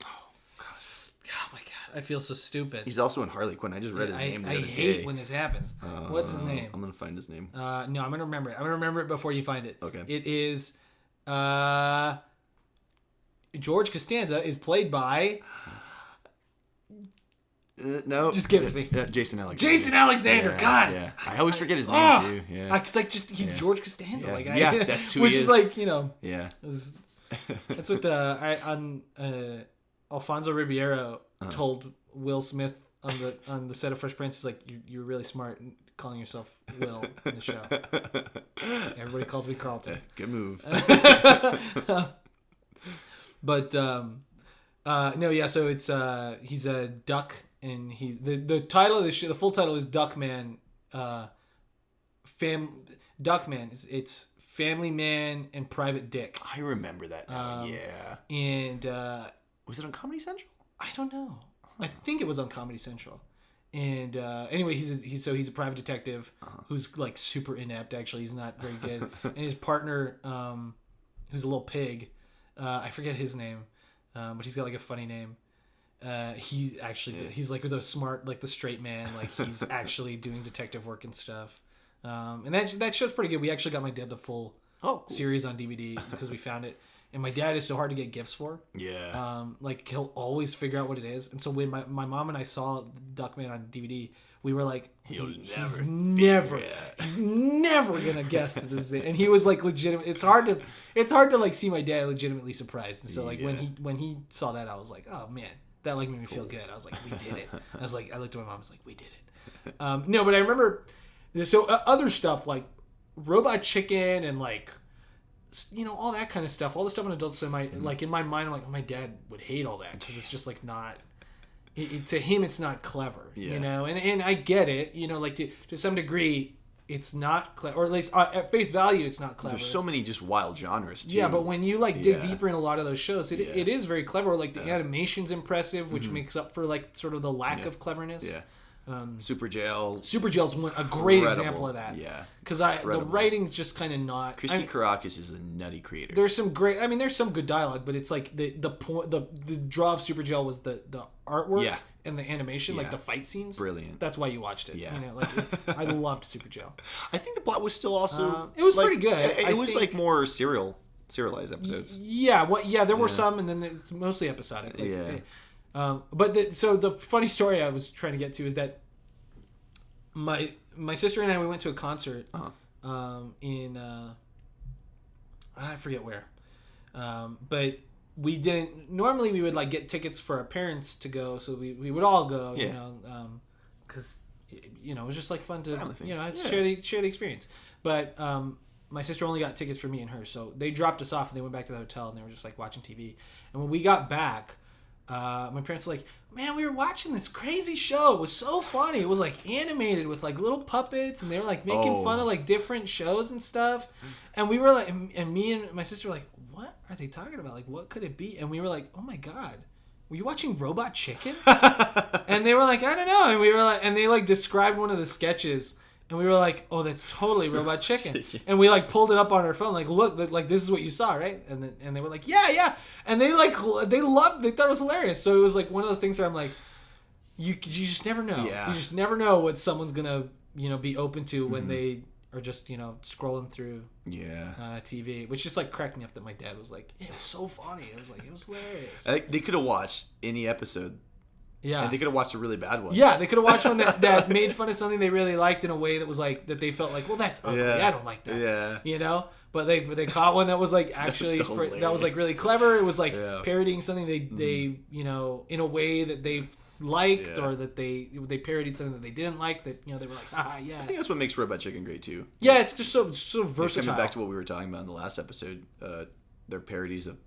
Oh my god, I feel so stupid. He's also in Harley Quinn. I just read his name the other day. I hate when this happens. What's his name? I'm gonna find his name. No, I'm gonna remember it. I'm gonna remember it before you find it. Okay. It is George Costanza is played by no. Just give it to me. Jason Alexander. Jason Alexander. Yeah, God. Yeah. I always forget his name too. Yeah. Cause like he's George Costanza. Yeah. Like that's who which he is like Yeah. That's what Alfonso Ribeiro told Will Smith on the set of Fresh Prince. Is like you're really smart calling yourself Will in the show. Everybody calls me Carlton. Good move. But no, yeah. So it's he's a duck, and he's the title of the show. The full title is Duckman. Duckman. It's Family Man and Private Dick. I remember that now. Yeah. And Was it on Comedy Central? I don't know. I think it was on Comedy Central. And anyway, he's a private detective who's like super inept. Actually, he's not very good. And his partner, who's a little pig, I forget his name, but he's got like a funny name. He's like the smart, like the straight man. Like he's actually doing detective work and stuff. And that show's pretty good. We actually got my dad the full series on DVD because we found it. And my dad is so hard to get gifts for. Yeah. Like he'll always figure out what it is. And so when my mom and I saw Duckman on DVD, we were like, he's never gonna guess that this is it. And he was like legitimate. It's hard to like see my dad legitimately surprised. And so like when he saw that, I was like, oh man, that like made me feel good. I was like, we did it. I looked at my mom. I was like, we did it. No, but I remember. So other stuff like Robot Chicken and like. All that kind of stuff, all the stuff on Adult Swim, like in my mind, I'm like, my dad would hate all that because it's just like not, to him, it's not clever, and I get it, like to some degree, it's not clever, or at least at face value, it's not clever. There's so many just wild genres too. Yeah, but when you like dig deeper in a lot of those shows, it is very clever. Like the animation's impressive, which makes up for like sort of the lack of cleverness. Yeah. Super Jail's a great example of that. Yeah, because the writing's just kind of not. Christy Karakis is a nutty creator. There's some great. I mean, there's some good dialogue, but it's like the point. The draw of Super Jail was the artwork and the animation, like the fight scenes. Brilliant. That's why you watched it. Yeah, I loved Super Jail. I think the plot was still also. It was pretty good. It was like more serialized episodes. Yeah. There were some, and then it's mostly episodic. But so the funny story I was trying to get to is that my sister and I, we went to a concert in I forget where, but we didn't. Normally we would like get tickets for our parents to go, so we would all go, because it was just like fun to share the experience. But my sister only got tickets for me and her, so they dropped us off and they went back to the hotel and they were just like watching TV. And when we got back. My parents were like, man, we were watching this crazy show. It was so funny. It was like animated with like little puppets, and they were like making fun of like different shows and stuff. And we were like, and me and my sister were like, what are they talking about? Like, what could it be? And we were like, oh my god, were you watching Robot Chicken? And they were like, I don't know. And we were like, and they like described one of the sketches. And we were like, oh, that's totally Robot Chicken. And we like pulled it up on our phone, like, look, like this is what you saw, right? And they were like, yeah. And they thought it was hilarious. So it was like one of those things where I'm like, you just never know. Yeah. You just never know what someone's gonna be open to when they are just scrolling through TV, which just like cracked me up that my dad was like, it was so funny. It was hilarious. I think they could have watched any episode. Yeah. And they could have watched a really bad one. Yeah, they could have watched one that made fun of something they really liked in a way that was like, that they felt like, well, that's ugly. I don't like that. Yeah. But they caught one that was like actually, that was like really clever. It was like parodying something they in a way that they liked, or that they parodied something that they didn't like, that they were like, yeah. I think that's what makes Robot Chicken great too. Yeah, it's just so versatile. Coming back to what we were talking about in the last episode, they're parodies of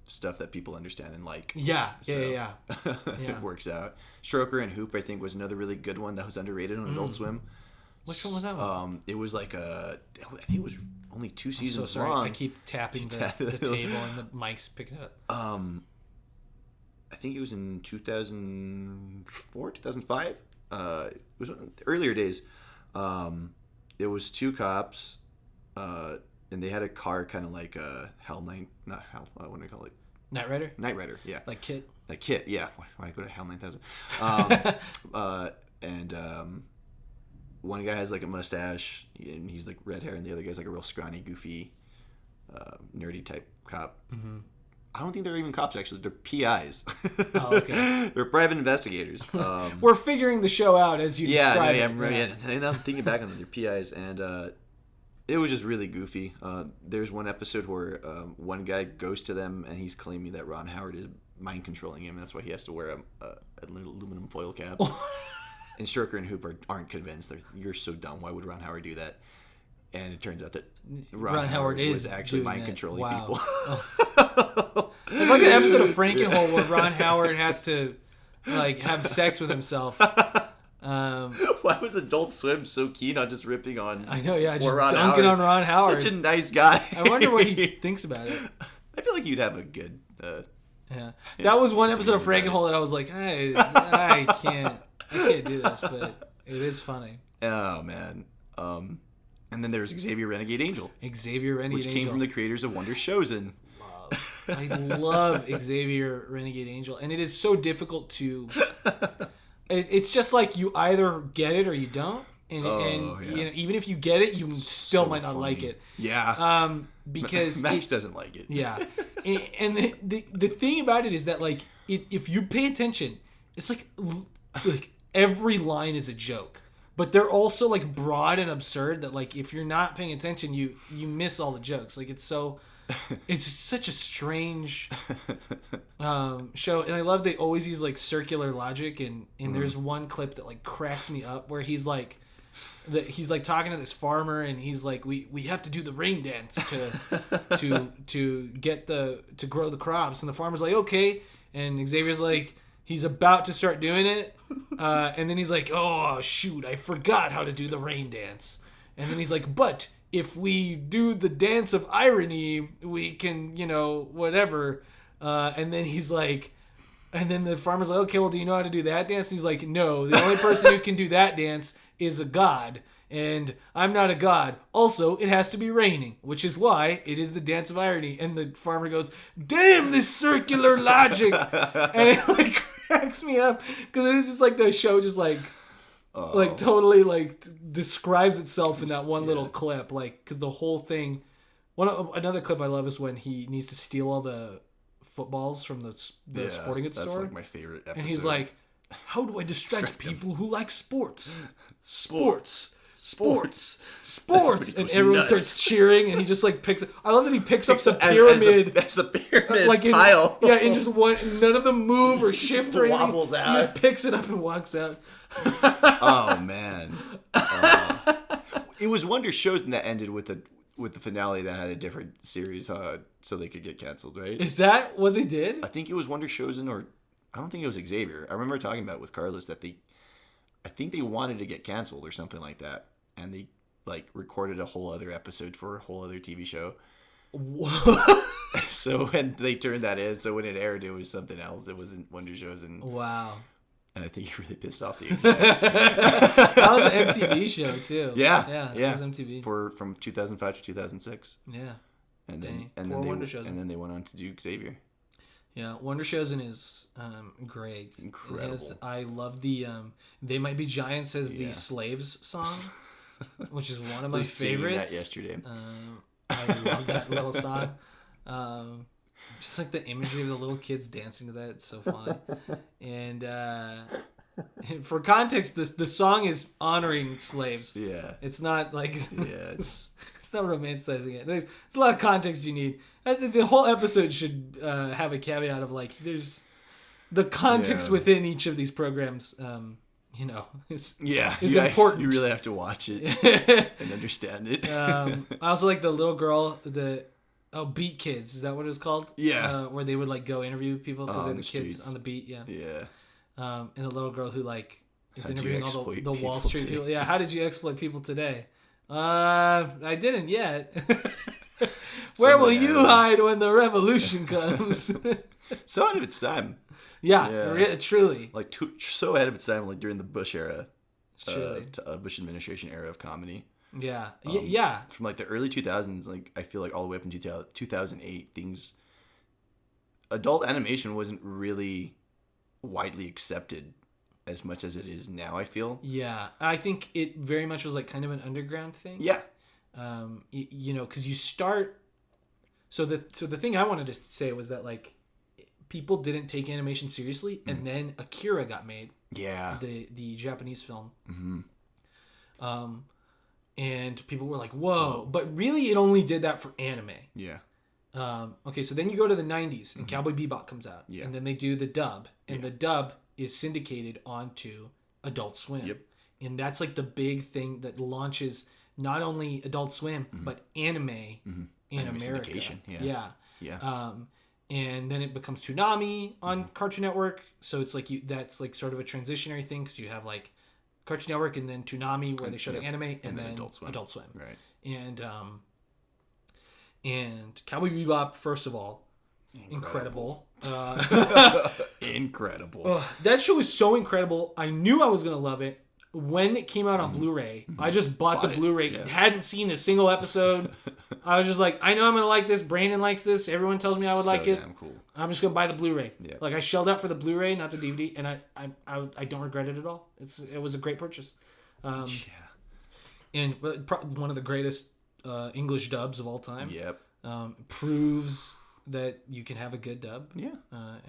stuff that people understand and like. Yeah. It works out. Stroker and Hoop, I think, was another really good one that was underrated on Adult Swim. Which one was that one? It was like I think it was only 2 seasons so sorry. long. I keep tapping the table and the mic's picking it up. I think it was in 2004, 2005. It was earlier days. It was 2 cops, and they had a car kind of like what do I call it? Night Rider? Night Rider, yeah. Like Kit? Like Kit, yeah. Why go to Hell 9000? And one guy has like a mustache, and he's like red hair, and the other guy's like a real scrawny, goofy, nerdy type cop. Mm-hmm. I don't think they're even cops, actually. They're PIs. Oh, okay. They're private investigators. We're figuring the show out as you describe it. And I'm thinking back on it. They're PIs, and it was just really goofy. There's one episode where one guy goes to them, and he's claiming that Ron Howard is mind controlling him. That's why he has to wear an aluminum foil cap. And Stroker and Hoop aren't convinced. You're so dumb. Why would Ron Howard do that? And it turns out that Ron Howard was actually mind controlling people. Oh. It's like an episode of Frankenhole where Ron Howard has to like have sex with himself. Why was Adult Swim so keen on just ripping on? I know, yeah, just dunking on Ron Howard. Such a nice guy. I wonder what he thinks about it. I feel like you'd have a good Yeah, that was one episode of Frankenhole that I was like, I can't do this, but it is funny. Oh man. And then there's Xavier Renegade Angel. Xavier Renegade Which Angel. came from the creators of Wonder Chosen. I love Xavier Renegade Angel, and it is so difficult to. It's just like you either get it or you don't, and you know, even if you get it, you still might not like it. Yeah. Because Max doesn't like it. Yeah, and the thing about it is that like if you pay attention, it's like every line is a joke. But they're also like broad and absurd that like if you're not paying attention, you miss all the jokes. Like it's just such a strange show, and I love they always use like circular logic. And there's one clip that like cracks me up where he's like talking to this farmer, and he's like, we have to do the rain dance to get to grow the crops, and the farmer's like, okay, and Xavier's like, he's about to start doing it, and then he's like, oh shoot, I forgot how to do the rain dance, and then he's like, but if we do the dance of irony, we can, you know, whatever, and then he's like, and then the farmer's like, okay, well, do you know how to do that dance? And he's like, no, the only person who can do that dance is a god, and I'm not a god. Also, it has to be raining, which is why it is the dance of irony. And the farmer goes, damn this circular logic, and it like cracks me up because it's just like the show just like totally like describes itself in that one little clip, like because the whole thing. Another clip I love is when he needs to steal all the footballs from the sporting goods store. That's like my favorite episode. And he's like, how do I distract people who like sports? Sports. And everyone starts cheering, and he just like picks. I love that he picks up the pyramid. As a pyramid like pile. In just one. None of them move or shift or anything. Wobbles out. He just picks it up and walks out. Oh man. It was Wonder Chosen that ended with the finale that had a different series, so they could get canceled, right? Is that what they did? I think it was Wonder Chosen, or I don't think it was Xavier. I remember talking about it with Carlos that I think they wanted to get canceled or something like that, and they like recorded a whole other episode for a whole other TV show. What? So when they turned that in, so when it aired, it was something else. It wasn't Wonder Chosen. Wow. And I think it really pissed off the execs. That was an MTV show too. Yeah. It was MTV from 2005 to 2006. Yeah. And then they went on to do Xavier. Yeah, Wonder Chosen is great. Incredible. I love the They Might Be Giants as the Slaves song, which is one of my favorites. That yesterday. I love that little song. Just like the imagery of the little kids dancing to that, it's so funny. And for context, the song is honoring slaves. Yeah. It's not like it's not romanticizing it. There's a lot of context you need. I think the whole episode should have a caveat of like there's the context within each of these programs. Is important. You really have to watch it and understand it. I also like the little girl, Beat Kids. Is that what it was called? Yeah. Where they would like go interview people because they're the streets. kids on the beat. Yeah. Yeah. And the little girl who like is How'd interviewing all the Wall Street today? people. Yeah. How did you exploit people today? I didn't yet. Where will you hide when the revolution comes? So ahead of its time. Yeah. Truly. Like so ahead of its time, like during the Bush era, Truly. Bush administration era of comedy. Yeah. From like the early 2000s, like I feel like all the way up into 2008, adult animation wasn't really widely accepted as much as it is now, I feel. Yeah. I think it very much was like kind of an underground thing. Yeah. Because you start. So the thing I wanted to say was that like people didn't take animation seriously, and then Akira got made. Yeah. The Japanese film. Mm-hmm. And people were like, whoa. But really, it only did that for anime. Yeah. Okay, so then you go to the 90s, and Cowboy Bebop comes out. Yeah. And then they do the dub. And the dub is syndicated onto Adult Swim. Yep. And that's like the big thing that launches not only Adult Swim, but anime in America. Syndication. Yeah. And then it becomes Toonami on Cartoon Network. So it's like that's like sort of a transitionary thing because you have like Cartoon Network and then Toonami where they show the anime and then Adult Swim. Right. And Cowboy Bebop, first of all, incredible. Incredible. That show is so incredible. I knew I was going to love it. When it came out on Blu-ray, I just bought the Blu-ray. Yeah. Hadn't seen a single episode. I was just like, I know I'm going to like this. Brandon likes this. Everyone tells me I would like it. Damn cool. I'm just going to buy the Blu-ray. Yeah. Like, I shelled out for the Blu-ray, not the DVD, and I don't regret it at all. It was a great purchase. And one of the greatest English dubs of all time. Yep. Proves that you can have a good dub. Yeah.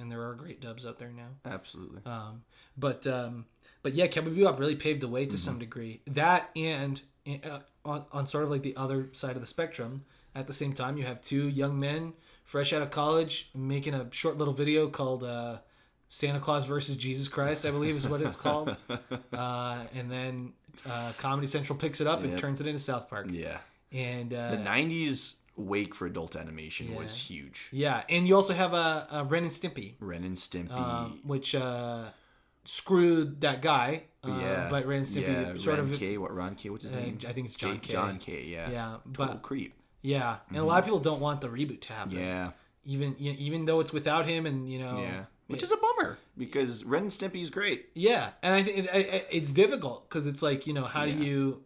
And there are great dubs out there now. Absolutely. But yeah, Cowboy Bebop really paved the way to some degree. That and on sort of like the other side of the spectrum, at the same time, you have two young men fresh out of college making a short little video called Santa Claus versus Jesus Christ, I believe is what it's called. And then Comedy Central picks it up and turns it into South Park. Yeah. And the 90s wake for adult animation was huge. Yeah, and you also have Ren and Stimpy. Ren and Stimpy. Which screwed that guy. But Ren and Stimpy sort Ron of... K, Ron K, what's his name? I think it's John K. John K, yeah. Yeah. Total creep. Yeah, and a lot of people don't want the reboot to happen. Yeah. Even though it's without him and, Yeah. Which is a bummer, because Ren and Stimpy is great. Yeah, and I think it's difficult, because it's like, how do you...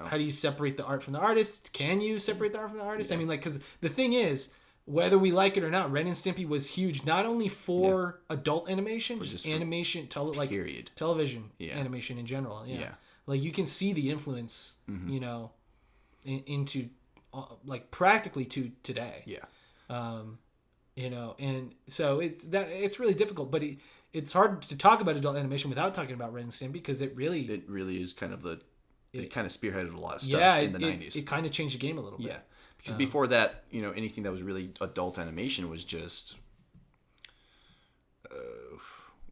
how do you separate the art from the artist? Can you separate the art from the artist? Yeah. I mean, like, because the thing is, whether we like it or not, Ren and Stimpy was huge, not only for adult animation, just animation, television animation in general. Yeah. Like, you can see the influence, into, like, practically to today. Yeah. And so it's really difficult, but it's hard to talk about adult animation without talking about Ren and Stimpy, because it really is kind of it kind of spearheaded a lot of stuff in the 90s. It kind of changed the game a little bit. Yeah. Because before that, anything that was really adult animation was just...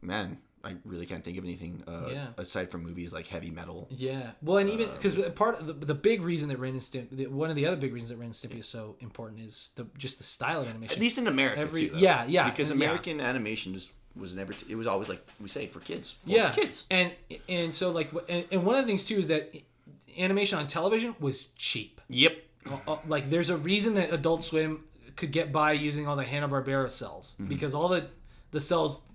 man, I really can't think of anything aside from movies like Heavy Metal. Yeah. Well, and even... Because part of the big reason that Ren and Stimpy... One of the other big reasons that Ren and Stimpy is so important is just the style of animation. At least in America, too, though. Yeah. Because American animation just... was never it was always like we say for kids kids and so like and one of the things too is that animation on television was cheap. Like, there's a reason that Adult Swim could get by using all the Hanna-Barbera cells, because all the cells,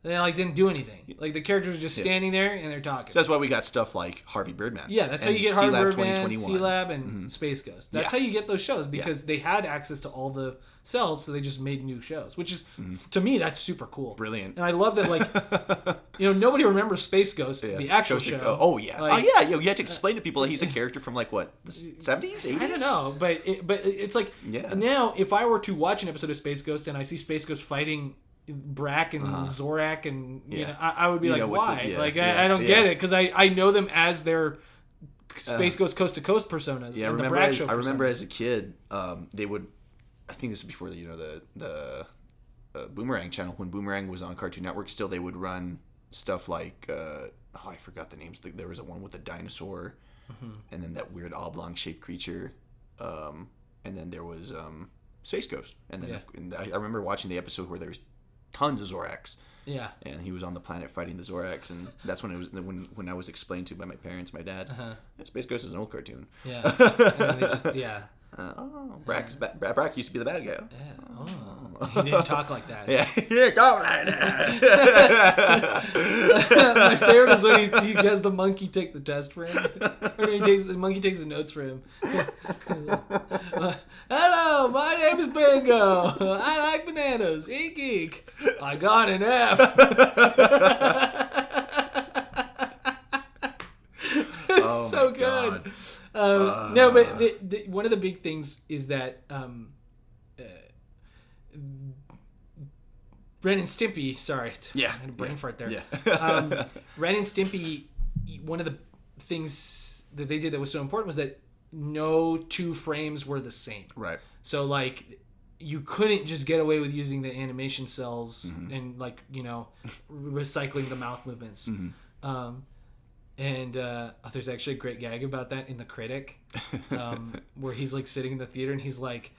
they like didn't do anything. Like, the characters were just standing there and they're talking. So that's why we got stuff like Harvey Birdman. Yeah, that's how you get Harvey Birdman, C-Lab, and Space Ghost. That's how you get those shows, because they had access to all the cells, so they just made new shows, which is, to me, that's super cool. Brilliant. And I love that, like, nobody remembers Space Ghost, the actual show. Like, you had to explain to people that he's a character from, like, what, the 70s, 80s? I don't know, but it's like, now, if I were to watch an episode of Space Ghost and I see Space Ghost fighting Brack and Zorak, and I would be like, why? I don't get it, because I know them as their Space Ghost Coast to Coast personas. Yeah, I remember as a kid, they would, I think this was before the Boomerang channel, when Boomerang was on Cartoon Network still, they would run stuff like I forgot the names. There was a one with a dinosaur, and then that weird oblong shaped creature, and then there was Space Ghost, and then and I remember watching the episode where there's tons of Zoraks. Yeah. And he was on the planet fighting the Zoraks, and that's when it was when I was explained to by my parents, my dad. Space Ghost is an old cartoon. Yeah. And they just, Brack used to be the bad guy. Yeah. Oh. He didn't talk like that. Yeah. Yeah, talk like that. My favorite is when he has the monkey take the test for him. Or the monkey takes the notes for him. Hello, my name is Bingo. I like bananas. Eek eek. I got an F. It's so good. No, but one of the big things is that Ren and Stimpy. Sorry, I had a brain fart there. Yeah. Ren and Stimpy. One of the things that they did that was so important was that no two frames were the same. Right. So like, you couldn't just get away with using the animation cells and like, recycling the mouth movements. And there's actually a great gag about that in The Critic, where he's like sitting in the theater and he's like,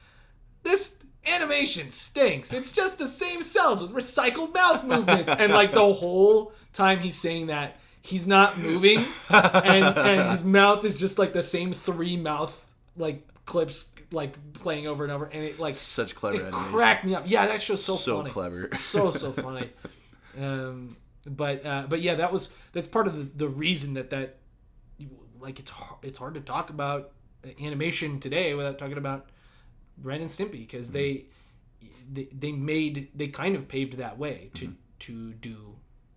this animation stinks. It's just the same cells with recycled mouth movements. And like the whole time he's saying that, he's not moving, and his mouth is just like the same three mouth like clips like playing over and over, and it like such clever it animation. Cracked me up. Yeah, that show's so funny. Clever. so funny. But yeah, that's part of the reason that like it's hard to talk about animation today without talking about Ren and Stimpy, because they kind of paved that way to do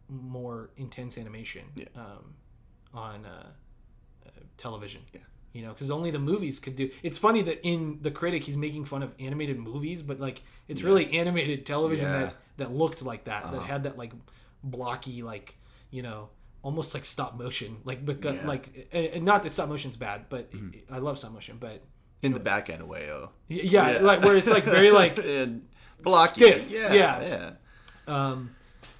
more intense animation on television. Yeah. You know, because only the movies could do. It's funny that in The Critic he's making fun of animated movies, but like it's really animated television that looked like that, that had that like blocky, like, you know, almost like stop motion, like because and not that stop motion's bad, but I love stop motion, but in the back end way, like where it's like very like and blocky. Stiff. Yeah.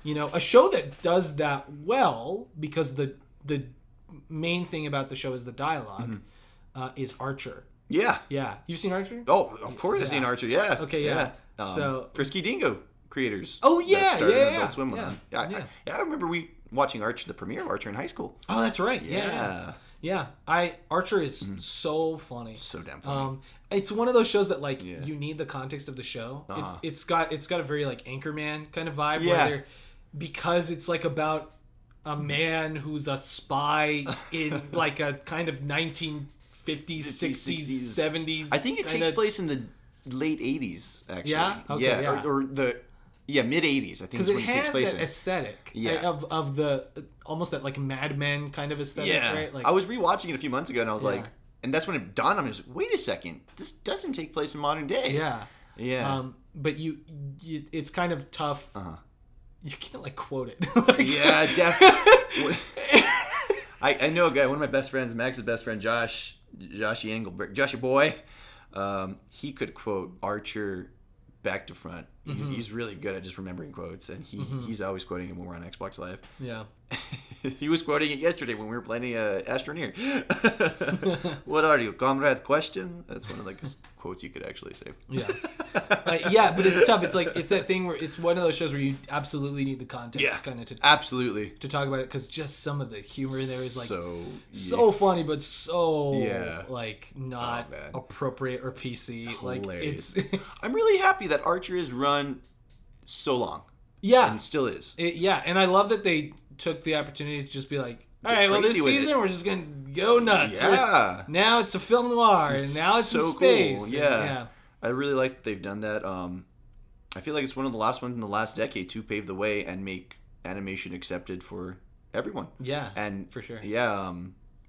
You know, a show that does that well, because the main thing about the show is the dialogue, is Archer. Yeah. You've seen Archer? Oh, of course I've seen Archer. Yeah. Okay. Yeah. So Frisky Dingo creators. Oh yeah, that started yeah. Adult Swim on. I remember watching Archer, the premiere of Archer in high school. Oh, that's right. Yeah. Archer is so funny. So damn funny. It's one of those shows that like you need the context of the show. It's got a very like Anchorman kind of vibe where because it's like about a man who's a spy in like a kind of 1950s, 60s, 70s. I think it takes place in the late 80s, actually. Yeah? Okay, yeah. Or the mid 80s, I think is when it takes place in. Because it has that aesthetic of the almost that like Mad Men kind of aesthetic, right? Like, I was rewatching it a few months ago and I was like, and that's when it dawned on me, wait a second, this doesn't take place in modern day. Yeah. But you it's kind of tough. You can't like quote it. Yeah, definitely. I know a guy, one of my best friends, Max's best friend, Joshy Engelberg, Joshy boy. He could quote Archer back to front. He's really good at just remembering quotes, and he's always quoting it when we're on Xbox Live. Yeah. He was quoting it yesterday when we were playing Astroneer. What are you, comrade? Question? That's one of like quotes you could actually say. Yeah. But it's tough. It's like it's that thing where it's one of those shows where you absolutely need the context kind of to talk about it, because just some of the humor in there is like so funny, but so like not appropriate or PC. Hilarious. Like it's. I'm really happy that Archer is run so long. Yeah. And still is. And I love that they took the opportunity to just be like, all right, well, this season we're just going to go nuts. Yeah. Now it's a film noir, and now it's so in space. Cool. Yeah. I really like that they've done that. I feel like it's one of the last ones in the last decade to pave the way and make animation accepted for everyone. Yeah, and for sure. Yeah,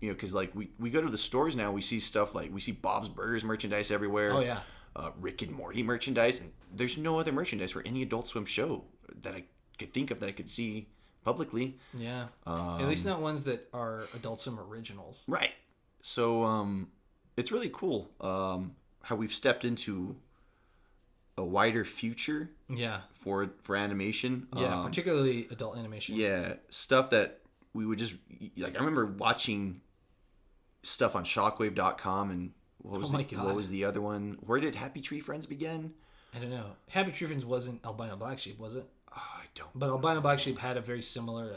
you know, because like we go to the stores now, we see stuff like we see Bob's Burgers merchandise everywhere. Oh yeah. Rick and Morty merchandise, and there's no other merchandise for any Adult Swim show that I could think of that I could see publicly. Yeah. At least not ones that are Adult Swim originals. Right. So it's really cool how we've stepped into a wider future. Yeah. For animation. Yeah, particularly adult animation. Yeah, stuff that we would just like. I remember watching stuff on Shockwave.com and what was the other one? Where did Happy Tree Friends begin? I don't know. Happy Tree Friends wasn't Albino Black Sheep, was it? Oh, I don't. But Albino Black Sheep had a very similar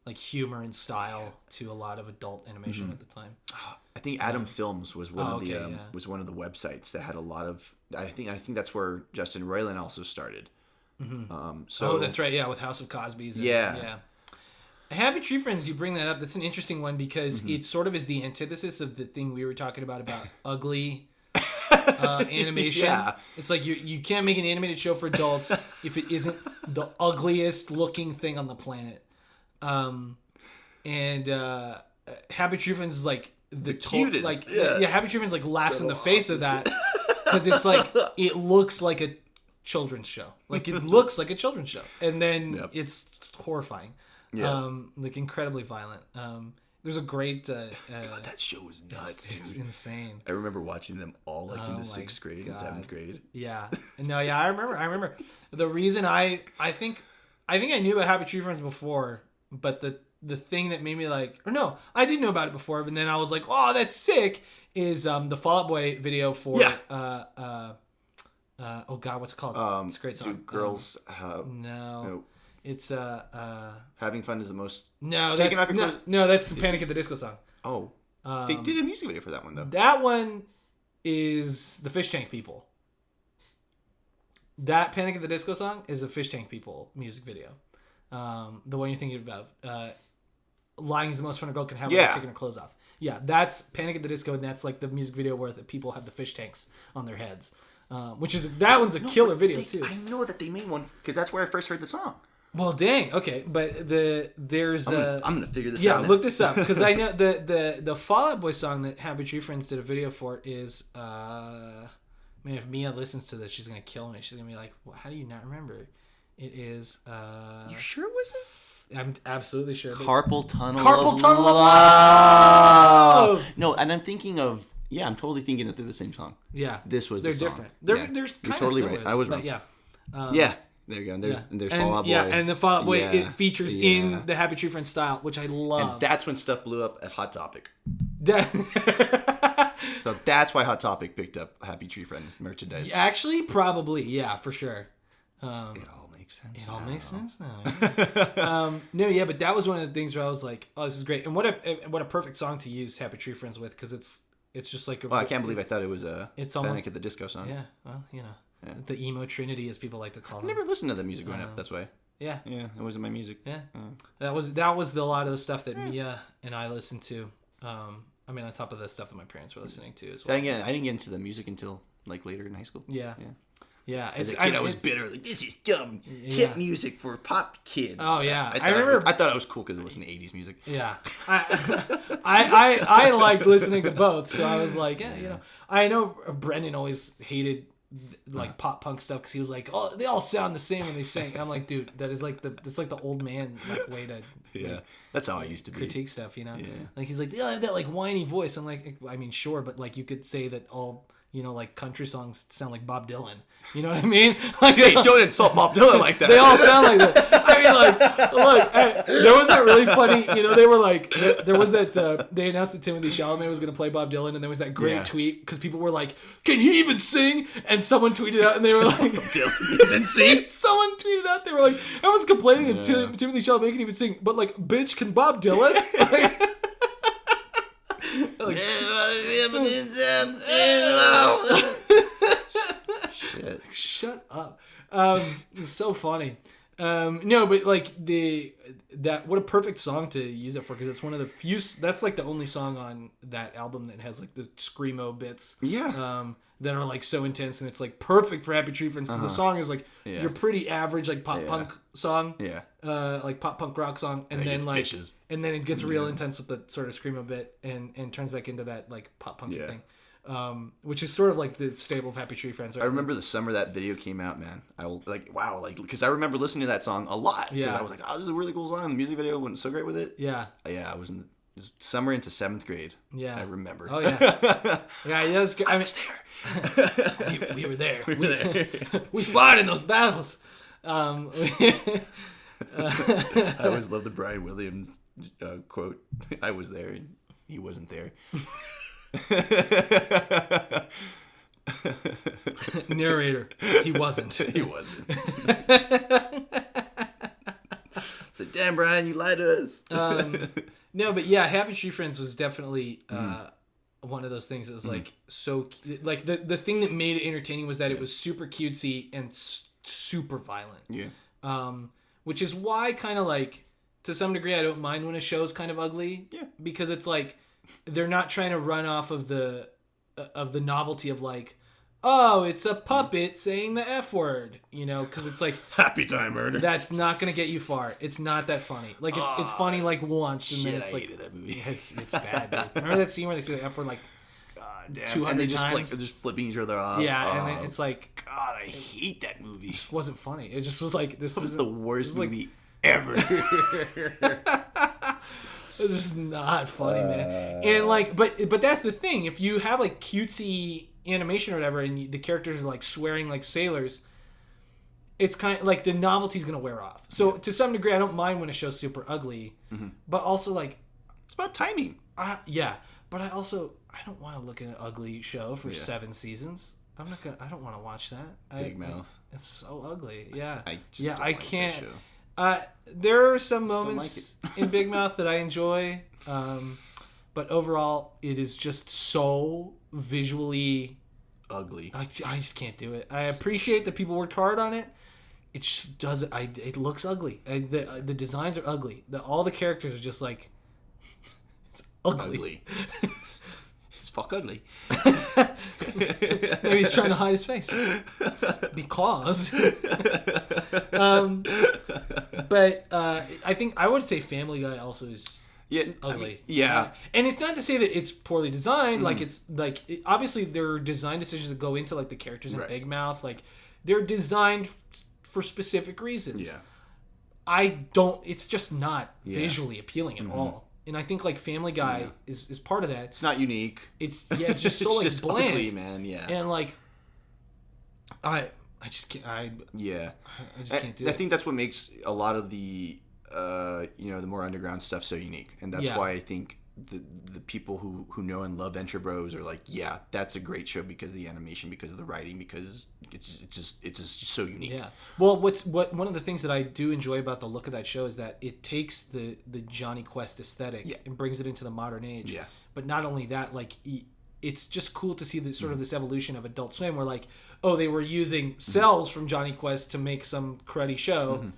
like humor and style to a lot of adult animation at the time. I think Adam Films was one of the was one of the websites that had a lot of. I think that's where Justin Roiland also started. So that's right. Yeah, with House of Cosby's. Yeah. Happy Tree Friends, you bring that up. That's an interesting one because it sort of is the antithesis of the thing we were talking about ugly animation. Yeah. It's like you can't make an animated show for adults if it isn't the ugliest looking thing on the planet. Happy Tree Friends is like the cutest. Like Happy Tree Friends like laughs in the face of that because it's like it looks like a children's show. Like it looks like a children's show, and then it's horrifying. Yeah. Like incredibly violent. There's a great God, that show was nuts, dude. It's insane. I remember watching them all like in the 6th grade and 7th grade. Yeah. No, yeah, I remember. The reason I think I knew about Happy Tree Friends before, but the thing that made me like, or no, I didn't know about it before, but then I was like, oh, that's sick, is the Fall Out Boy video for oh god, what's it called? It's a great song. Girls no. It's Having Fun is the most no that's the Panic at the Disco song. Oh, they did a music video for that one though. That one is the Fish Tank People. That Panic at the Disco song is a Fish Tank People music video. The one you're thinking about. Lying is the most fun a girl can have without taking her clothes off. Yeah, that's Panic at the Disco, and that's like the music video where the people have the fish tanks on their heads. That one's a killer video too. I know that they made one because that's where I first heard the song. Well, dang. Okay, but there's I'm gonna figure this out. Yeah, now. look this up because I know the Fall Out Boy song that Happy Tree Friends did a video for is man. If Mia listens to this, she's gonna kill me. She's gonna be like, well, "How do you not remember?" It is. You sure it wasn't? I'm absolutely sure. Carpal Tunnel of Love. No, and I'm thinking of. Yeah, I'm totally thinking that they're the same song. Yeah, this was they're the song. Different. They're totally right. I was wrong. Yeah. Yeah, there you go. There's Fall Out Boy. Yeah, and the Fall Out Boy it features in the Happy Tree Friends style, which I love. And that's when stuff blew up at Hot Topic. So that's why Hot Topic picked up Happy Tree Friend merchandise. Actually, probably, yeah, for sure. It all makes sense. It all makes sense now. Yeah. But that was one of the things where I was like, "Oh, this is great!" And what a perfect song to use Happy Tree Friends with, because it's just like. I can't believe I thought it was a Panic at the Disco song. Yeah, well, the emo trinity, as people like to call them. I never listened to that music growing up. That's why. Yeah. Yeah, it wasn't my music. Yeah. That was a lot of the stuff that Mia and I listened to. I mean, on top of the stuff that my parents were listening to as well. I didn't get into the music until like later in high school. Yeah. As a kid, I was bitter. Like, this is dumb hip music for pop kids. Oh yeah, I remember. I thought it was cool because I listened to 80s music. Yeah, I liked listening to both, so I was like, I know Brendan always hated like pop punk stuff because he was like, oh, they all sound the same when they sing. I'm like, dude, that is like that's like the old man like way to that's how I used to be critique stuff, like he's like, they all have that like whiny voice. I'm like, I mean, sure, but like you could say that all like country songs sound like Bob Dylan. You know what I mean? Like, hey, don't insult Bob Dylan like that. They all sound like that. I mean, like, look, there was that really funny, they were like, there was that, they announced that Timothée Chalamet was going to play Bob Dylan, and there was that great tweet, because people were like, can he even sing? And someone tweeted out, and they were like, Dylan even sing? Someone tweeted out, they were like, everyone's complaining if Timothée Chalamet can even sing, but like, bitch, can Bob Dylan? Shit. Shut up. It's so funny. No, but like what a perfect song to use it for, because it's one of the few. That's like the only song on that album that has like the screamo bits. Yeah. That are like so intense, and it's like perfect for Happy Tree Friends because the song is like your pretty average like pop punk song. Yeah. Like pop punk rock song, and then like vicious. And then it gets real intense with the sort of screamo bit, and turns back into that like pop punk thing. Which is sort of like the staple of Happy Tree Friends. Right? I remember the summer that video came out, man. Because I remember listening to that song a lot. Because I was like, oh, this is a really cool song. The music video went so great with it. Yeah. I was in summer into 7th grade. Yeah. I remember. Oh, yeah. Yeah, was great. I was there. we were there. We were there. We fought in those battles. I always loved the Brian Williams quote. I was there and he wasn't there. Narrator. He wasn't. He wasn't. So, damn, Brian, you lied to us. No, but yeah, Happy Tree Friends was definitely one of those things that was like so like the thing that made it entertaining was that it was super cutesy and super violent. Yeah. Which is why kind of like to some degree I don't mind when a show's kind of ugly. Yeah. Because it's like they're not trying to run off of the novelty of like, oh, it's a puppet saying the F word, because it's like Happy Time Murder. That's not gonna get you far. It's not that funny. Like it's funny like once, and then it's I hated that movie. It's bad. Dude. Remember that scene where they say the F word like 200 and they just times? like they're just flipping each other off. Yeah, and then it's like, God, I hate that movie. It just wasn't funny. It just was like this was the worst movie ever. It's just not funny, man. And like, but that's the thing. If you have like cutesy animation or whatever, and the characters are like swearing like sailors, it's kind of like the novelty's gonna wear off. So to some degree, I don't mind when a show's super ugly, but also like it's about timing. Yeah, but I don't want to look at an ugly show for 7 seasons. I don't want to watch that. Big Mouth. It's so ugly. Yeah. I can't. There are some moments in Big Mouth that I enjoy, but overall, it is just so visually ugly. I just can't do it. I appreciate that people worked hard on it. It just doesn't. It looks ugly. The designs are ugly. All the characters are just like it's ugly. It's fuck ugly. Maybe he's trying to hide his face because. But I think I would say Family Guy also is. Ugly. And it's not to say that it's poorly designed. Like it's like obviously there are design decisions that go into like the characters in Big Mouth. Like they're designed for specific reasons. It's just not visually appealing at all. And I think like Family Guy is part of that. It's not unique. It's just so like just bland, ugly, man. Yeah. And like I just can't. I just can't do it. I think that's what makes a lot of the the more underground stuff so unique, and that's why I think the people who know and love Venture Bros are like, yeah, that's a great show because of the animation, because of the writing, because it's just so unique. Yeah. Well, one of the things that I do enjoy about the look of that show is that it takes the Johnny Quest aesthetic and brings it into the modern age. Yeah. But not only that, like it's just cool to see this sort of this evolution of Adult Swim, where like, oh, they were using cells from Johnny Quest to make some cruddy show.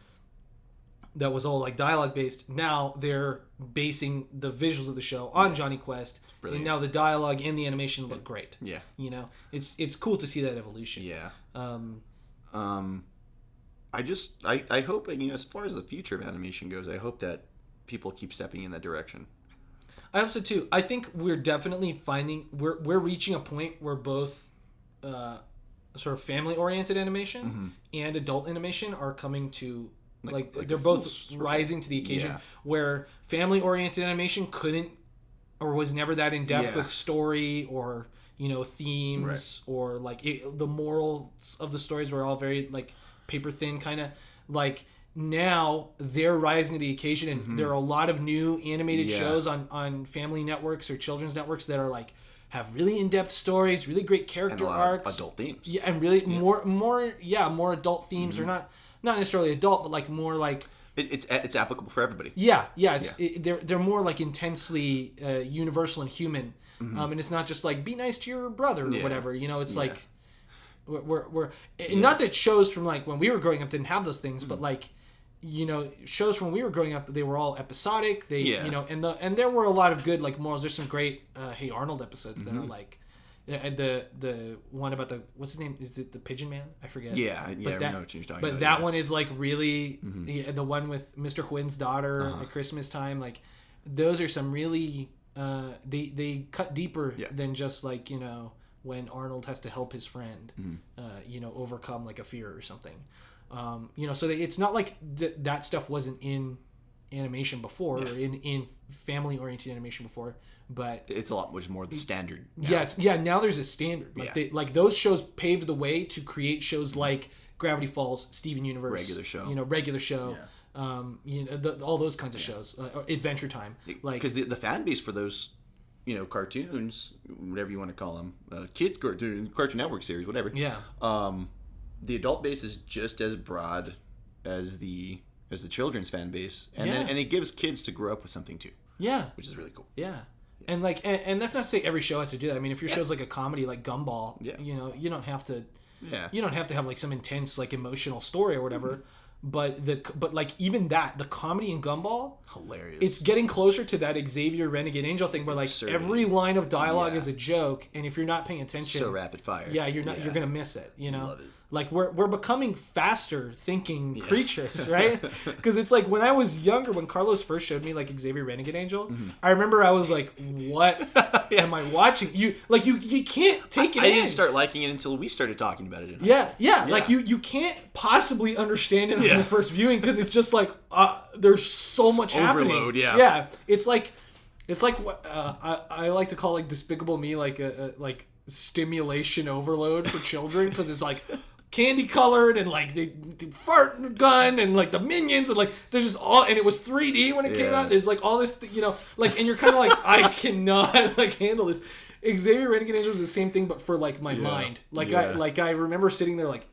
That was all like dialogue based. Now they're basing the visuals of the show on Johnny Quest. Brilliant. And now the dialogue and the animation look great. Yeah. You know, it's cool to see that evolution. Yeah. I hope, as far as the future of animation goes, I hope that people keep stepping in that direction. I hope so too. I think we're definitely finding we're reaching a point where both sort of family oriented animation and adult animation are coming to like they're both rising to the occasion, where family-oriented animation couldn't or was never that in depth with story or themes or like the morals of the stories were all very like paper thin kind of. Like now they're rising to the occasion, and there are a lot of new animated shows on family networks or children's networks that are like have really in-depth stories, really great character arcs, adult themes, and really more adult themes, or not necessarily adult, but like more like it's applicable for everybody. They're more like intensely universal and human, and it's not just like be nice to your brother or whatever. It's like we're not that shows from like when we were growing up didn't have those things, but like shows from when we were growing up, they were all episodic. And there were a lot of good like morals. There's some great Hey Arnold episodes that are like. The one about what's his name? Is it the Pigeon Man? I forget. I know what you're talking about. But that one is like really the one with Mr. Huyn's daughter at Christmas time. Like those are some really they cut deeper than just like when Arnold has to help his friend overcome like a fear or something. So it's not like that stuff wasn't in animation before or in family oriented animation before. But it's a lot much more the standard now. Now there's a standard. Like those shows paved the way to create shows like Gravity Falls, Steven Universe, regular show. All those kinds of shows, Adventure Time. Like because the fan base for those cartoons, whatever you want to call them, kids Cartoon Network series, whatever. The adult base is just as broad as the children's fan base, and it gives kids to grow up with something too. Which is really cool. And like, and that's not to say every show has to do that. I mean, if your show's like a comedy, like Gumball, you don't have to, you don't have to have like some intense like emotional story or whatever. But like even that, the comedy in Gumball, hilarious. It's getting closer to that Xavier Renegade Angel thing, where like every line of dialogue is a joke, and if you're not paying attention, so rapid fire. You're gonna miss it. Love it. Like we're becoming faster thinking creatures, right? Because it's like when I was younger, when Carlos first showed me like Xavier Renegade Angel, I remember I was like, "What am I watching?" You can't take it in. I didn't start liking it until we started talking about it. Like you can't possibly understand it on the first viewing because it's just like there's so much overload, happening. It's like what I like to call like Despicable Me, like a like stimulation overload for children, because it's like candy colored and like they fart gun and like the minions and like there's just all, and it was 3D when it came out. It's like all this like, and you're kind of like I cannot like handle this. Xavier Renegade Angel was the same thing, but for like my mind. Like I remember sitting there like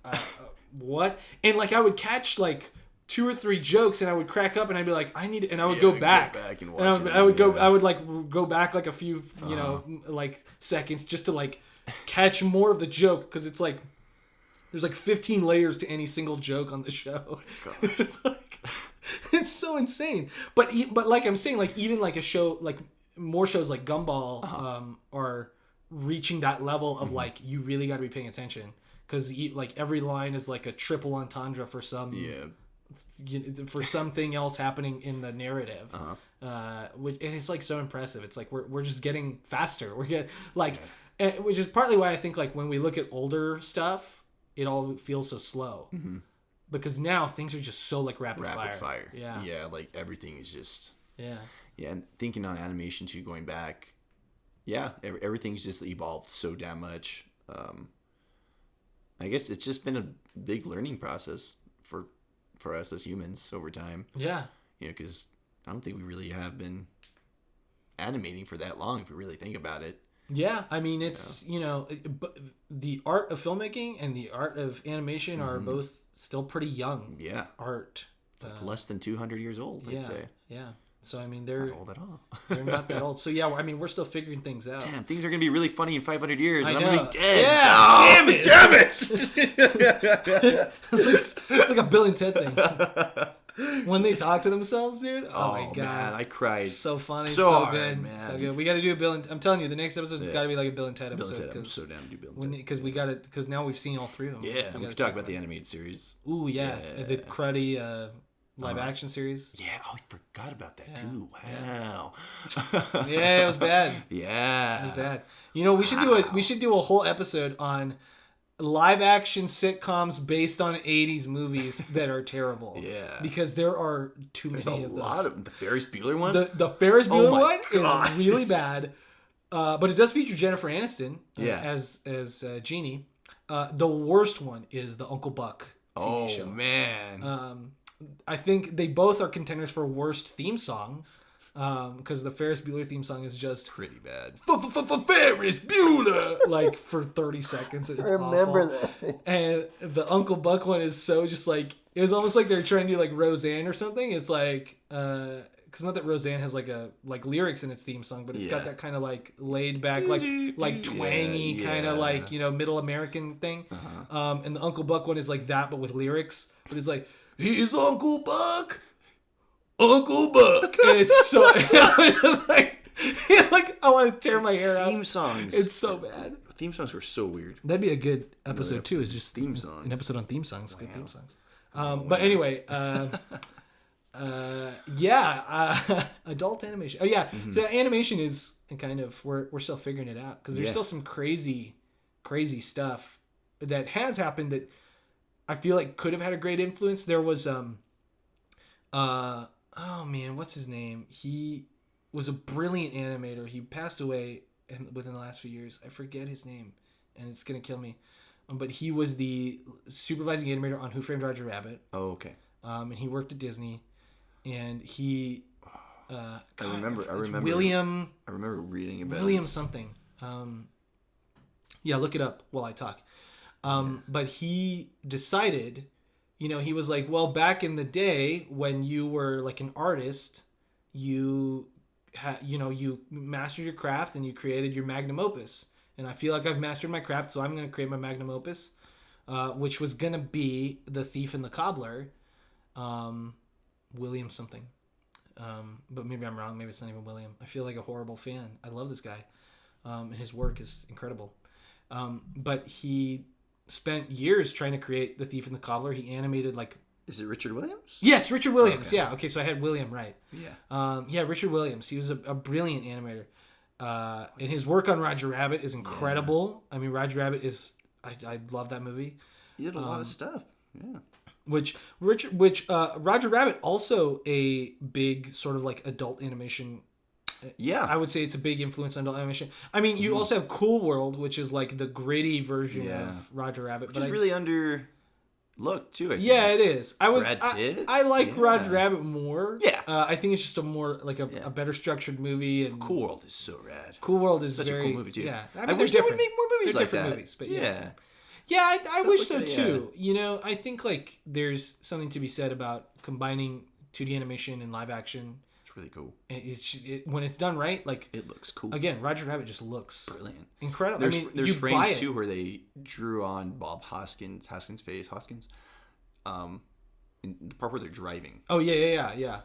what, and like I would catch like 2 or 3 jokes, and I would crack up, and I'd be like, I need, and I would go back, and watch I would go, I would like go back like a few, you know, like seconds just to like catch more of the joke, because it's like there's like 15 layers to any single joke on the show. It's like it's so insane. But like I'm saying, like even like a show like more shows like Gumball are reaching that level of like you really got to be paying attention, because like every line is like a triple entendre for some for something else happening in the narrative, and it's like so impressive. It's like we're just getting faster. We're getting like, which is partly why I think like when we look at older stuff, it all feels so slow, because now things are just so like rapid fire. Yeah, like everything is just yeah. And thinking on animation too, going back, everything's just evolved so damn much. I guess it's just been a big learning process for us as humans over time. Yeah. You know, because I don't think we really have been animating for that long, if we really think about it. Yeah, I mean, it's, you know, the art of filmmaking and the art of animation are both still pretty young. Yeah. Art. Like less than 200 years old, I'd say. Yeah. So, I mean, they're not old at all. They're not that old. So, yeah, I mean, we're still figuring things out. Damn, things are going to be really funny in 500 years, and I I'm know. going to be dead. Yeah, oh, damn it! Damn it! It's like a Bill and Ted thing. When they talk to themselves, dude. Oh my god, man, I cried. So funny, so so hard, good, man. So good. We got to do a Bill and I'm telling you, the next episode has got to be like a Bill and Ted episode. Bill and Ted. I'm so down to do Bill and Ted. Because we got it. Because now we've seen all 3 of them. Yeah, we can talk about the animated series. Ooh, yeah. The cruddy live action series. Yeah, I forgot about that too. Wow. Yeah, it was bad. Yeah, it was bad. You know, we should do a whole episode on live action sitcoms based on 80s movies that are terrible. Yeah, because there are too many of those. A lot of the Ferris Bueller one. The Ferris Bueller one is really bad, but it does feature Jennifer Aniston as Jeannie. The worst one is the Uncle Buck TV show. Oh man. I think they both are contenders for worst theme song, because the Ferris Bueller theme song is just pretty bad. Ferris Bueller, like for 30 seconds. And it's Remember awful. that. And the Uncle Buck one is so just like, it was almost like they're trying to do like Roseanne or something. It's like, because not that Roseanne has like lyrics in its theme song, but it's got that kind of like laid back, like twangy kind of like, you know, middle American thing. And the Uncle Buck one is like that, but with lyrics. But it's like, he's Uncle Buck, Uncle Buck, and it's so it's like I want to tear my hair out. Theme songs. It's so bad. Theme songs were so weird. That'd be a good episode too. Is just theme songs. An episode on theme songs. Wow. Good theme songs. But anyway, adult animation. Oh yeah, so animation is kind of we're still figuring it out, because there's still some crazy stuff that has happened that I feel like could have had a great influence. There was oh man, what's his name? He was a brilliant animator. He passed away within the last few years. I forget his name, and it's gonna kill me. But he was the supervising animator on Who Framed Roger Rabbit. Oh, okay. And he worked at Disney, and he. I remember William. I remember reading about William something. Yeah, look it up while I talk. But he decided, you know, he was like, well, back in the day when you were like an artist, you mastered your craft and you created your magnum opus. And I feel like I've mastered my craft, so I'm going to create my magnum opus, which was going to be The Thief and the Cobbler, William something. But maybe I'm wrong. Maybe it's not even William. I feel like a horrible fan. I love this guy. And his work is incredible. But he spent years trying to create The Thief and the Cobbler. He animated like... Is it Richard Williams? Yes, Richard Williams. Okay. Yeah. Okay, so I had William right. Yeah. Richard Williams. He was a brilliant animator. And his work on Roger Rabbit is incredible. Yeah. I mean, Roger Rabbit is... I love that movie. He did a lot of stuff. Yeah. Roger Rabbit, also a big sort of like adult animation. Yeah. I would say it's a big influence on adult animation. I mean, you also have Cool World, which is like the gritty version of Roger Rabbit. Which is really underlooked too, I think. Yeah, it is. Brad Pitt? I like Roger Rabbit more. Yeah. I think it's just a more like a better structured movie. And Cool World is so rad. Cool World is such a cool movie too. Yeah. I mean, wish they're they would different. make more movies they're like different that. Movies, but yeah. Yeah, I wish so like that, too. You know, I think like there's something to be said about combining 2D animation and live action. It's really cool. When it's done right, like It looks cool. again, Roger Rabbit just looks Brilliant. incredible. There's you frames buy it. too where they drew on Bob Hoskins' face, in the part where they're driving. Oh yeah.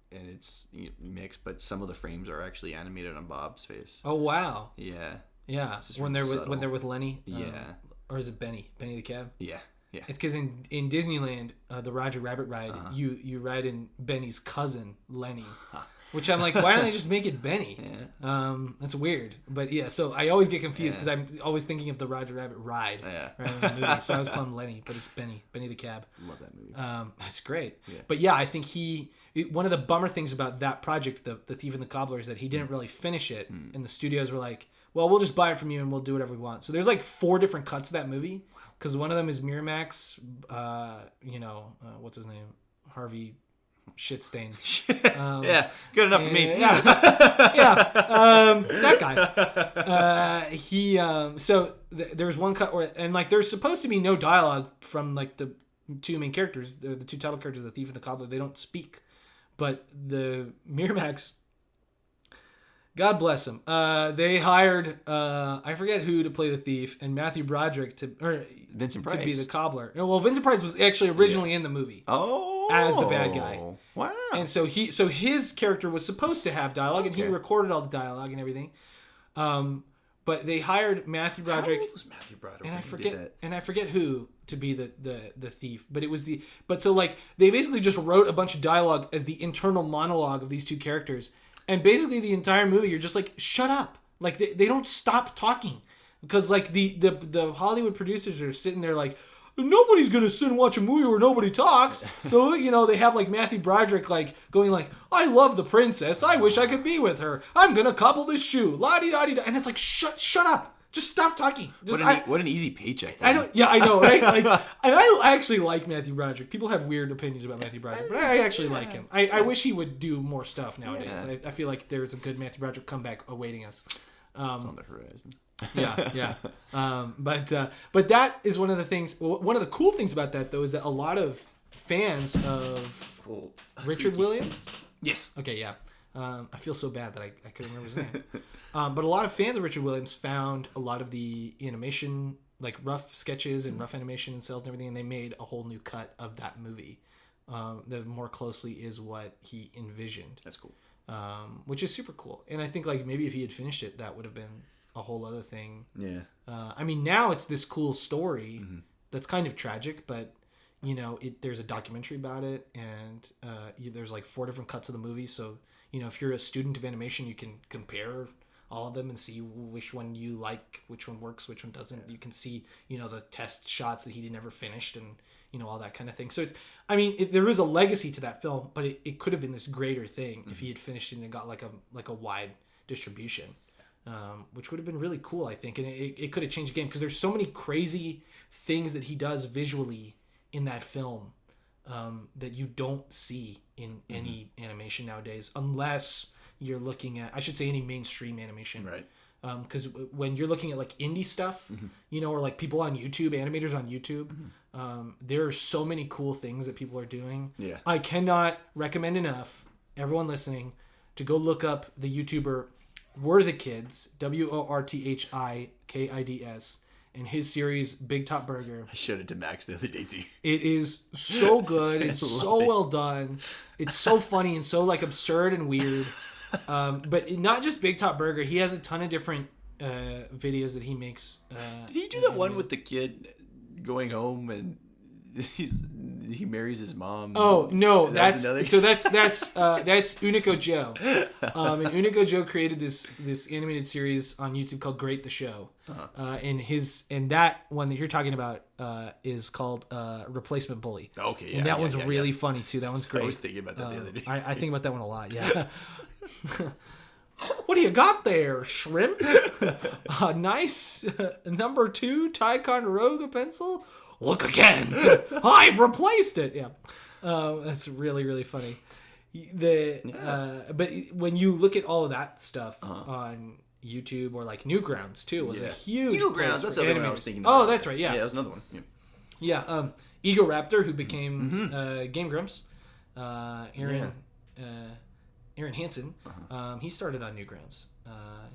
And it's mixed, but some of the frames are actually animated on Bob's face. Oh wow. Yeah. Yeah. When They're with Lenny. Yeah. Or is it Benny? Benny the cab. Yeah. Yeah. It's because in Disneyland, the Roger Rabbit ride, you ride in Benny's cousin Lenny, which I'm like, why don't they just make it Benny? Yeah. That's weird, but yeah. So I always get confused because I'm always thinking of the Roger Rabbit ride, rather than the movie. So I always call him Lenny, but it's Benny the cab. Love that movie. That's great. Yeah. But yeah, I think one of the bummer things about that project, the Thief and the Cobbler, is that he didn't really finish it, and the studios were like, well, we'll just buy it from you and we'll do whatever we want. So there's like 4 different cuts of that movie. Because one of them is Miramax, what's his name? Harvey Shitstain. Yeah, good enough for me. Yeah, that guy. There's one cut where, and like there's supposed to be no dialogue from like the 2 main characters, the 2 title characters, the Thief and the Cobbler. They don't speak, but the Miramax, God bless them. They hired I forget who to play the thief, and Matthew Broderick Vincent Price to be the cobbler. Well, Vincent Price was actually originally in the movie as the bad guy. Wow! And so his character was supposed to have dialogue, and he recorded all the dialogue and everything. But they hired Matthew Broderick. How old was Matthew Broderick? And I forget who to be the thief. But it was they basically just wrote a bunch of dialogue as the internal monologue of these 2 characters. And basically the entire movie, you're just like, shut up. Like, they don't stop talking. Because, like, the Hollywood producers are sitting there like, nobody's going to sit and watch a movie where nobody talks. So, they have, like, Matthew Broderick, like, going like, I love the princess. I wish I could be with her. I'm going to couple this shoe. La-di-da-di-da. And it's like, shut up. Just stop talking. What an easy paycheck. I know, right? Like, and I actually like Matthew Broderick. People have weird opinions about Matthew Broderick, but I actually like him. I wish he would do more stuff nowadays. Yeah. I feel like there's a good Matthew Broderick comeback awaiting us. It's on the horizon. Yeah. But that is one of the things. One of the cool things about that, though, is that a lot of fans of Richard Williams. Yes. Okay. Yeah. I feel so bad that I couldn't remember his name. But a lot of fans of Richard Williams found a lot of the animation, like rough sketches and rough animation and cells and everything, and they made a whole new cut of that movie that more closely is what he envisioned. That's cool. Which is super cool. And I think like maybe if he had finished it, that would have been a whole other thing. Yeah. Now it's this cool story that's kind of tragic, but there's a documentary about it, and there's like 4 different cuts of the movie. So if you're a student of animation, you can compare all of them and see which one you like, which one works, which one doesn't. You can see the test shots that he never finished, and all that kind of thing. So there is a legacy to that film, but it could have been this greater thing if he had finished it and got like a wide distribution, which would have been really cool, I think. And it could have changed the game, because there's so many crazy things that he does visually in that film that you don't see in any animation nowadays, unless you're looking at, I should say, any mainstream animation. Right. Because when you're looking at like indie stuff, or like people on YouTube, animators on YouTube, there are so many cool things that people are doing. Yeah. I cannot recommend enough, everyone listening, to go look up the YouTuber Worthikids, WORTHIKIDS, and his series Big Top Burger. I showed it to Max the other day too. It is so good. It's so well done. It's so funny and so like absurd and weird. But not just Big Top Burger. He has a ton of different videos that he makes. Did he do that one with the kid going home and he marries his mom? Oh no, that's another... so that's Unico Joe. And Unico Joe created this animated series on YouTube called Great the Show. And that one that you're talking about is called Replacement Bully. Okay, yeah. And that one's really funny too. That one's great. I was thinking about that the other day. I think about that one a lot. Yeah. What do you got there, shrimp? A nice number 2 Ticonderoga pencil? Look again. I've replaced it. Yeah. That's really, really funny. But when you look at all of that stuff on YouTube, or like Newgrounds too was a Yeah. huge Newgrounds, place that's for the other one I animators. was thinking Oh, about. that's right. Yeah. Yeah, that was another one. Yeah. Yeah. Ego Raptor, who became Game Grumps, Aaron Hansen, he started on Newgrounds.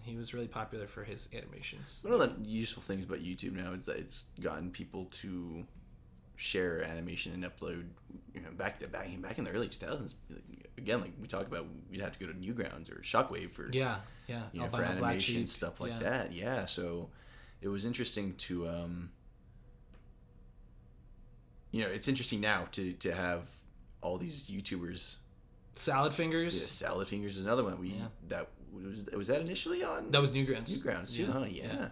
He was really popular for his animations. One of the useful things about YouTube now is that it's gotten people to share animation and upload. Back in the early 2000s, again, like we talked about, you'd have to go to Newgrounds or Shockwave for for Albino Black animation Sheep. and stuff like that. Yeah, so it was interesting to it's interesting now to have all these YouTubers. Salad Fingers. Yeah, Salad Fingers is another one. That was that initially on. That was Newgrounds. Newgrounds too, huh? Yeah.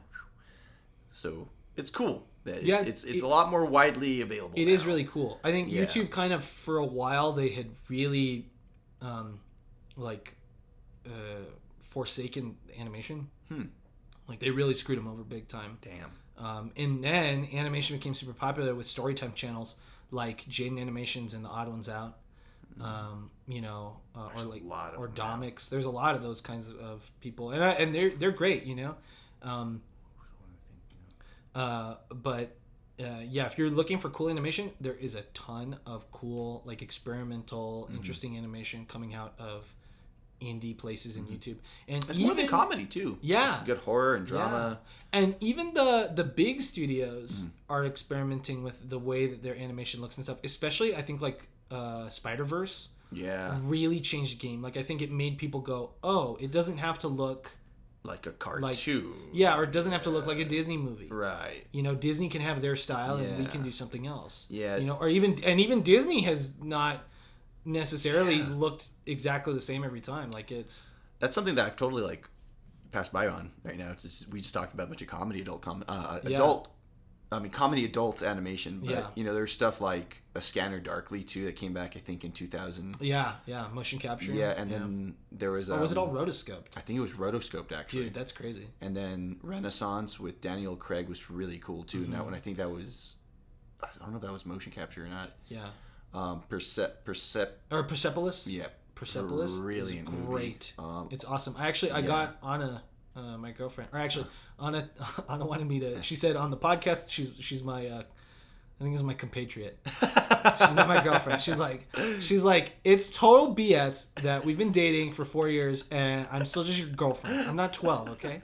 So it's cool. Yeah, It's a lot more widely available. It now. is really cool. I think YouTube kind of for a while they had really, forsaken animation. Like they really screwed them over big time. Damn. And then animation became super popular with storytime channels like Jaden Animations and The Odd Ones Out. Or Domix. There's a lot of those kinds of people, and they're great, if you're looking for cool animation, there is a ton of cool, like experimental, interesting animation coming out of indie places in YouTube, and it's more than comedy too. Yeah, it's good horror and drama, and even the big studios are experimenting with the way that their animation looks and stuff. Especially, I think like Spider-Verse. Yeah, really changed the game. Like I think it made people go, oh, it doesn't have to look like a cartoon. Or it doesn't have to look like a Disney movie. Right. Disney can have their style and we can do something else. Yeah. Or even Disney has not necessarily looked exactly the same every time. Like that's something that I've totally passed by on right now. We just talked about a bunch of comedy comedy adult animation, but there's stuff like A Scanner Darkly too that came back I think in 2000. Yeah, motion capture. Yeah, and then there was was it all rotoscoped? I think it was rotoscoped actually. Dude, that's crazy. And then Renaissance with Daniel Craig was really cool too. And that one I think that was, I don't know if that was motion capture or not. Yeah. Persepolis. Yeah. Persepolis really is great. It's awesome. I got Anna, my girlfriend, or actually Anna wanted me to. She said on the podcast, she's my, I think it's my compatriot. She's not my girlfriend. She's like, it's total BS that we've been dating for 4 years and I'm still just your girlfriend. I'm not 12, okay?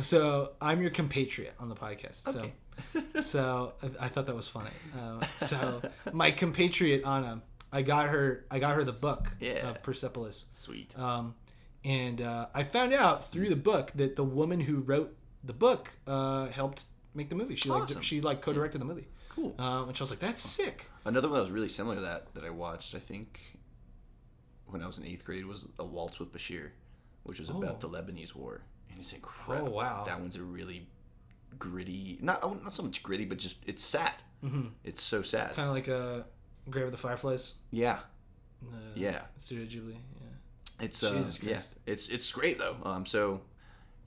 So I'm your compatriot on the podcast. Okay. So I thought that was funny. So my compatriot Anna, I got her the book of Persepolis. Sweet. And I found out through the book that the woman who wrote the book helped make the movie. She co-directed the movie. Cool. Which I was like, that's sick. Another one that was really similar to that I watched, I think, when I was in 8th grade, was A Waltz with Bashir, which was about the Lebanese War, and it's incredible. Oh wow. That one's a really gritty, not so much gritty, but just it's sad. Mm-hmm. It's so sad. Kind of like a Grave of the Fireflies. Yeah. Studio Ghibli. Yeah. It's it's great though.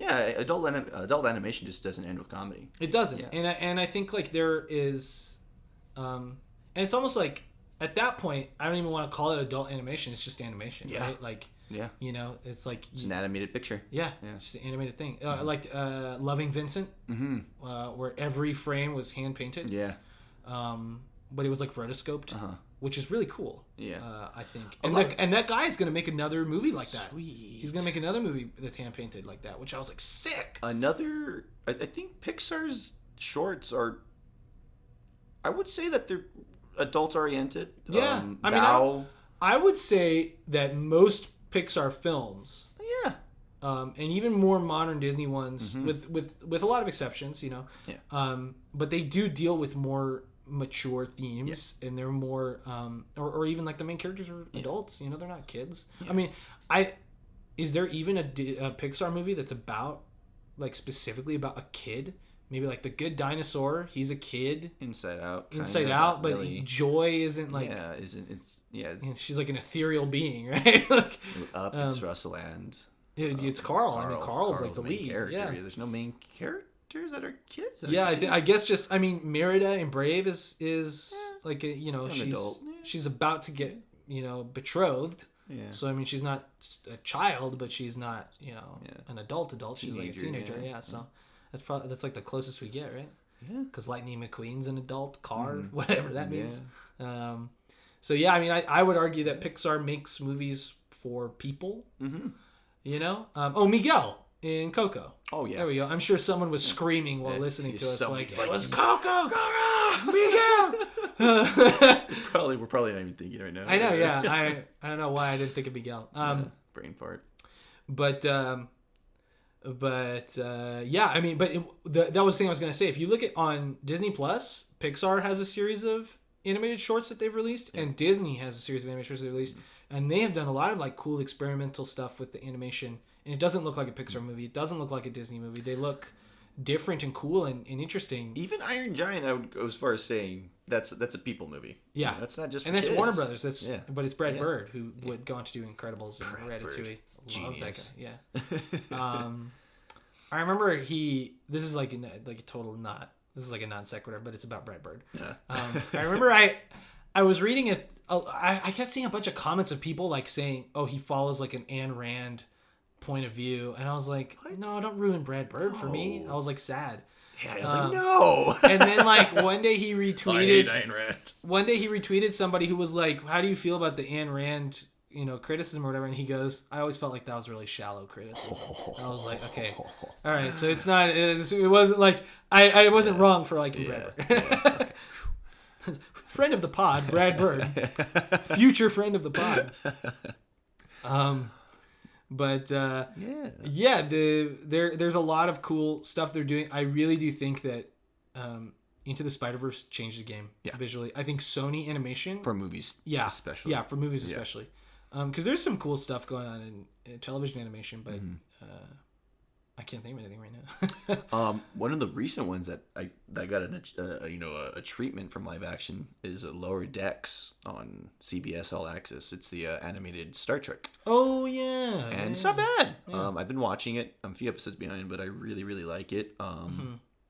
Adult animation just doesn't end with comedy. It doesn't, and I think like there is, and it's almost like at that point I don't even want to call it adult animation. It's just animation, right? Like it's like it's an animated picture. Yeah, it's an animated thing. Like Loving Vincent, where every frame was hand painted. Yeah, but it was like rotoscoped. Which is really cool. Yeah, I think, and that guy is gonna make another movie like that. Sweet. He's gonna make another movie that's hand painted like that, which I was like, sick. I think Pixar's shorts are. I would say that they're adult oriented. Yeah, I would say that most Pixar films. Yeah. And even more modern Disney ones, with a lot of exceptions, but they do deal with more mature themes, and they're more or even like the main characters are adults, they're not kids. I mean, is there even a Pixar movie that's about like specifically about a kid? Maybe like The Good Dinosaur, he's a kid. Inside Out, but really. Joy isn't like she's like an ethereal being, right? Like Up, it's Russell and it's Carl. I mean, Carl's like the lead character. Yeah, there's no main character. That are kids. I guess just Merida in Brave is like she's about to get betrothed Yeah. So I mean, she's not a child, but she's not an adult. She's like a Teenager, teenager. Yeah. So that's like the closest we get, right? Yeah. Because Lightning McQueen's an adult, whatever that means. So yeah, I mean, I would argue that Pixar makes movies for people. Miguel in Coco. Oh yeah. There we go. I'm sure someone was screaming while listening to us, like, like, it was Coco, Miguel. We're probably not even thinking right now. I know. Yeah. I don't know why I didn't think of Miguel. Brain fart. But yeah, I mean, that was the thing I was going to say. If you look at on Disney Plus, Pixar has a series of animated shorts that they've released, and Disney has a series of animated shorts they've released, and they have done a lot of like cool experimental stuff with the animation, and it doesn't look like a Pixar movie. It doesn't look like a Disney movie. They look different and cool and interesting. Even Iron Giant, I would go as far as saying that's a people movie. Yeah, that's not just. And that's kids. Warner Brothers. But it's Brad Yeah. Bird who would go on to do Incredibles and Ratatouille. Love that guy. Yeah. I remember this is like a total not. This is like a non sequitur, but it's about Brad Bird. Yeah. I remember I was reading it. I kept seeing a bunch of comments of people like saying, "Oh, he follows like an Ayn Rand point of view," and I was like, what? "No, don't ruin Brad Bird for me." I was like sad. Yeah, I was like, no. And then like one day he retweeted. I hate Ayn Rand. One day he retweeted somebody who was like, "How do you feel about the Ayn Rand, criticism or whatever?" And he goes, "I always felt like that was really shallow criticism." And I was like, "Okay, all right." So it's not. It wasn't like I wasn't wrong for liking Brad Bird. Okay. Friend of the pod, Brad Bird, future friend of the pod. There's a lot of cool stuff they're doing. I really do think that Into the Spider-Verse changed the game visually. I think Sony Animation for movies, especially. Yeah, for movies especially. Because there's some cool stuff going on in television animation, but I can't think of anything right now. One of the recent ones that I got a treatment from live action is Lower Decks on CBS All Access. It's the animated Star Trek. Oh yeah, and it's not bad. Yeah. I've been watching it. I'm a few episodes behind, but I really really like it.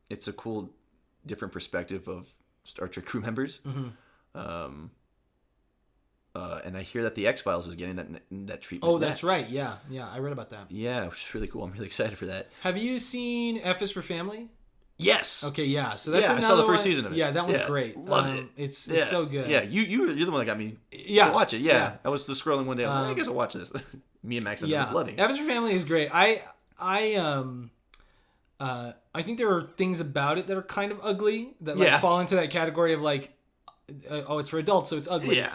It's a cool, different perspective of Star Trek crew members. And I hear that the X-Files is getting that treatment. Oh, that's right. Yeah, I read about that. Yeah, which is really cool. I'm really excited for that. Have you seen F is for Family? Yes. Okay, yeah. So that's I saw the first season of it. Yeah, that one's great. Loved it. It's so good. Yeah, you're the one that got me to watch it. Yeah. I was just scrolling one day. I was like, I guess I'll watch this. Me and Max ended up loving it. F is for Family is great. I think there are things about it that are kind of ugly that fall into that category of like, it's for adults, so it's ugly. Yeah.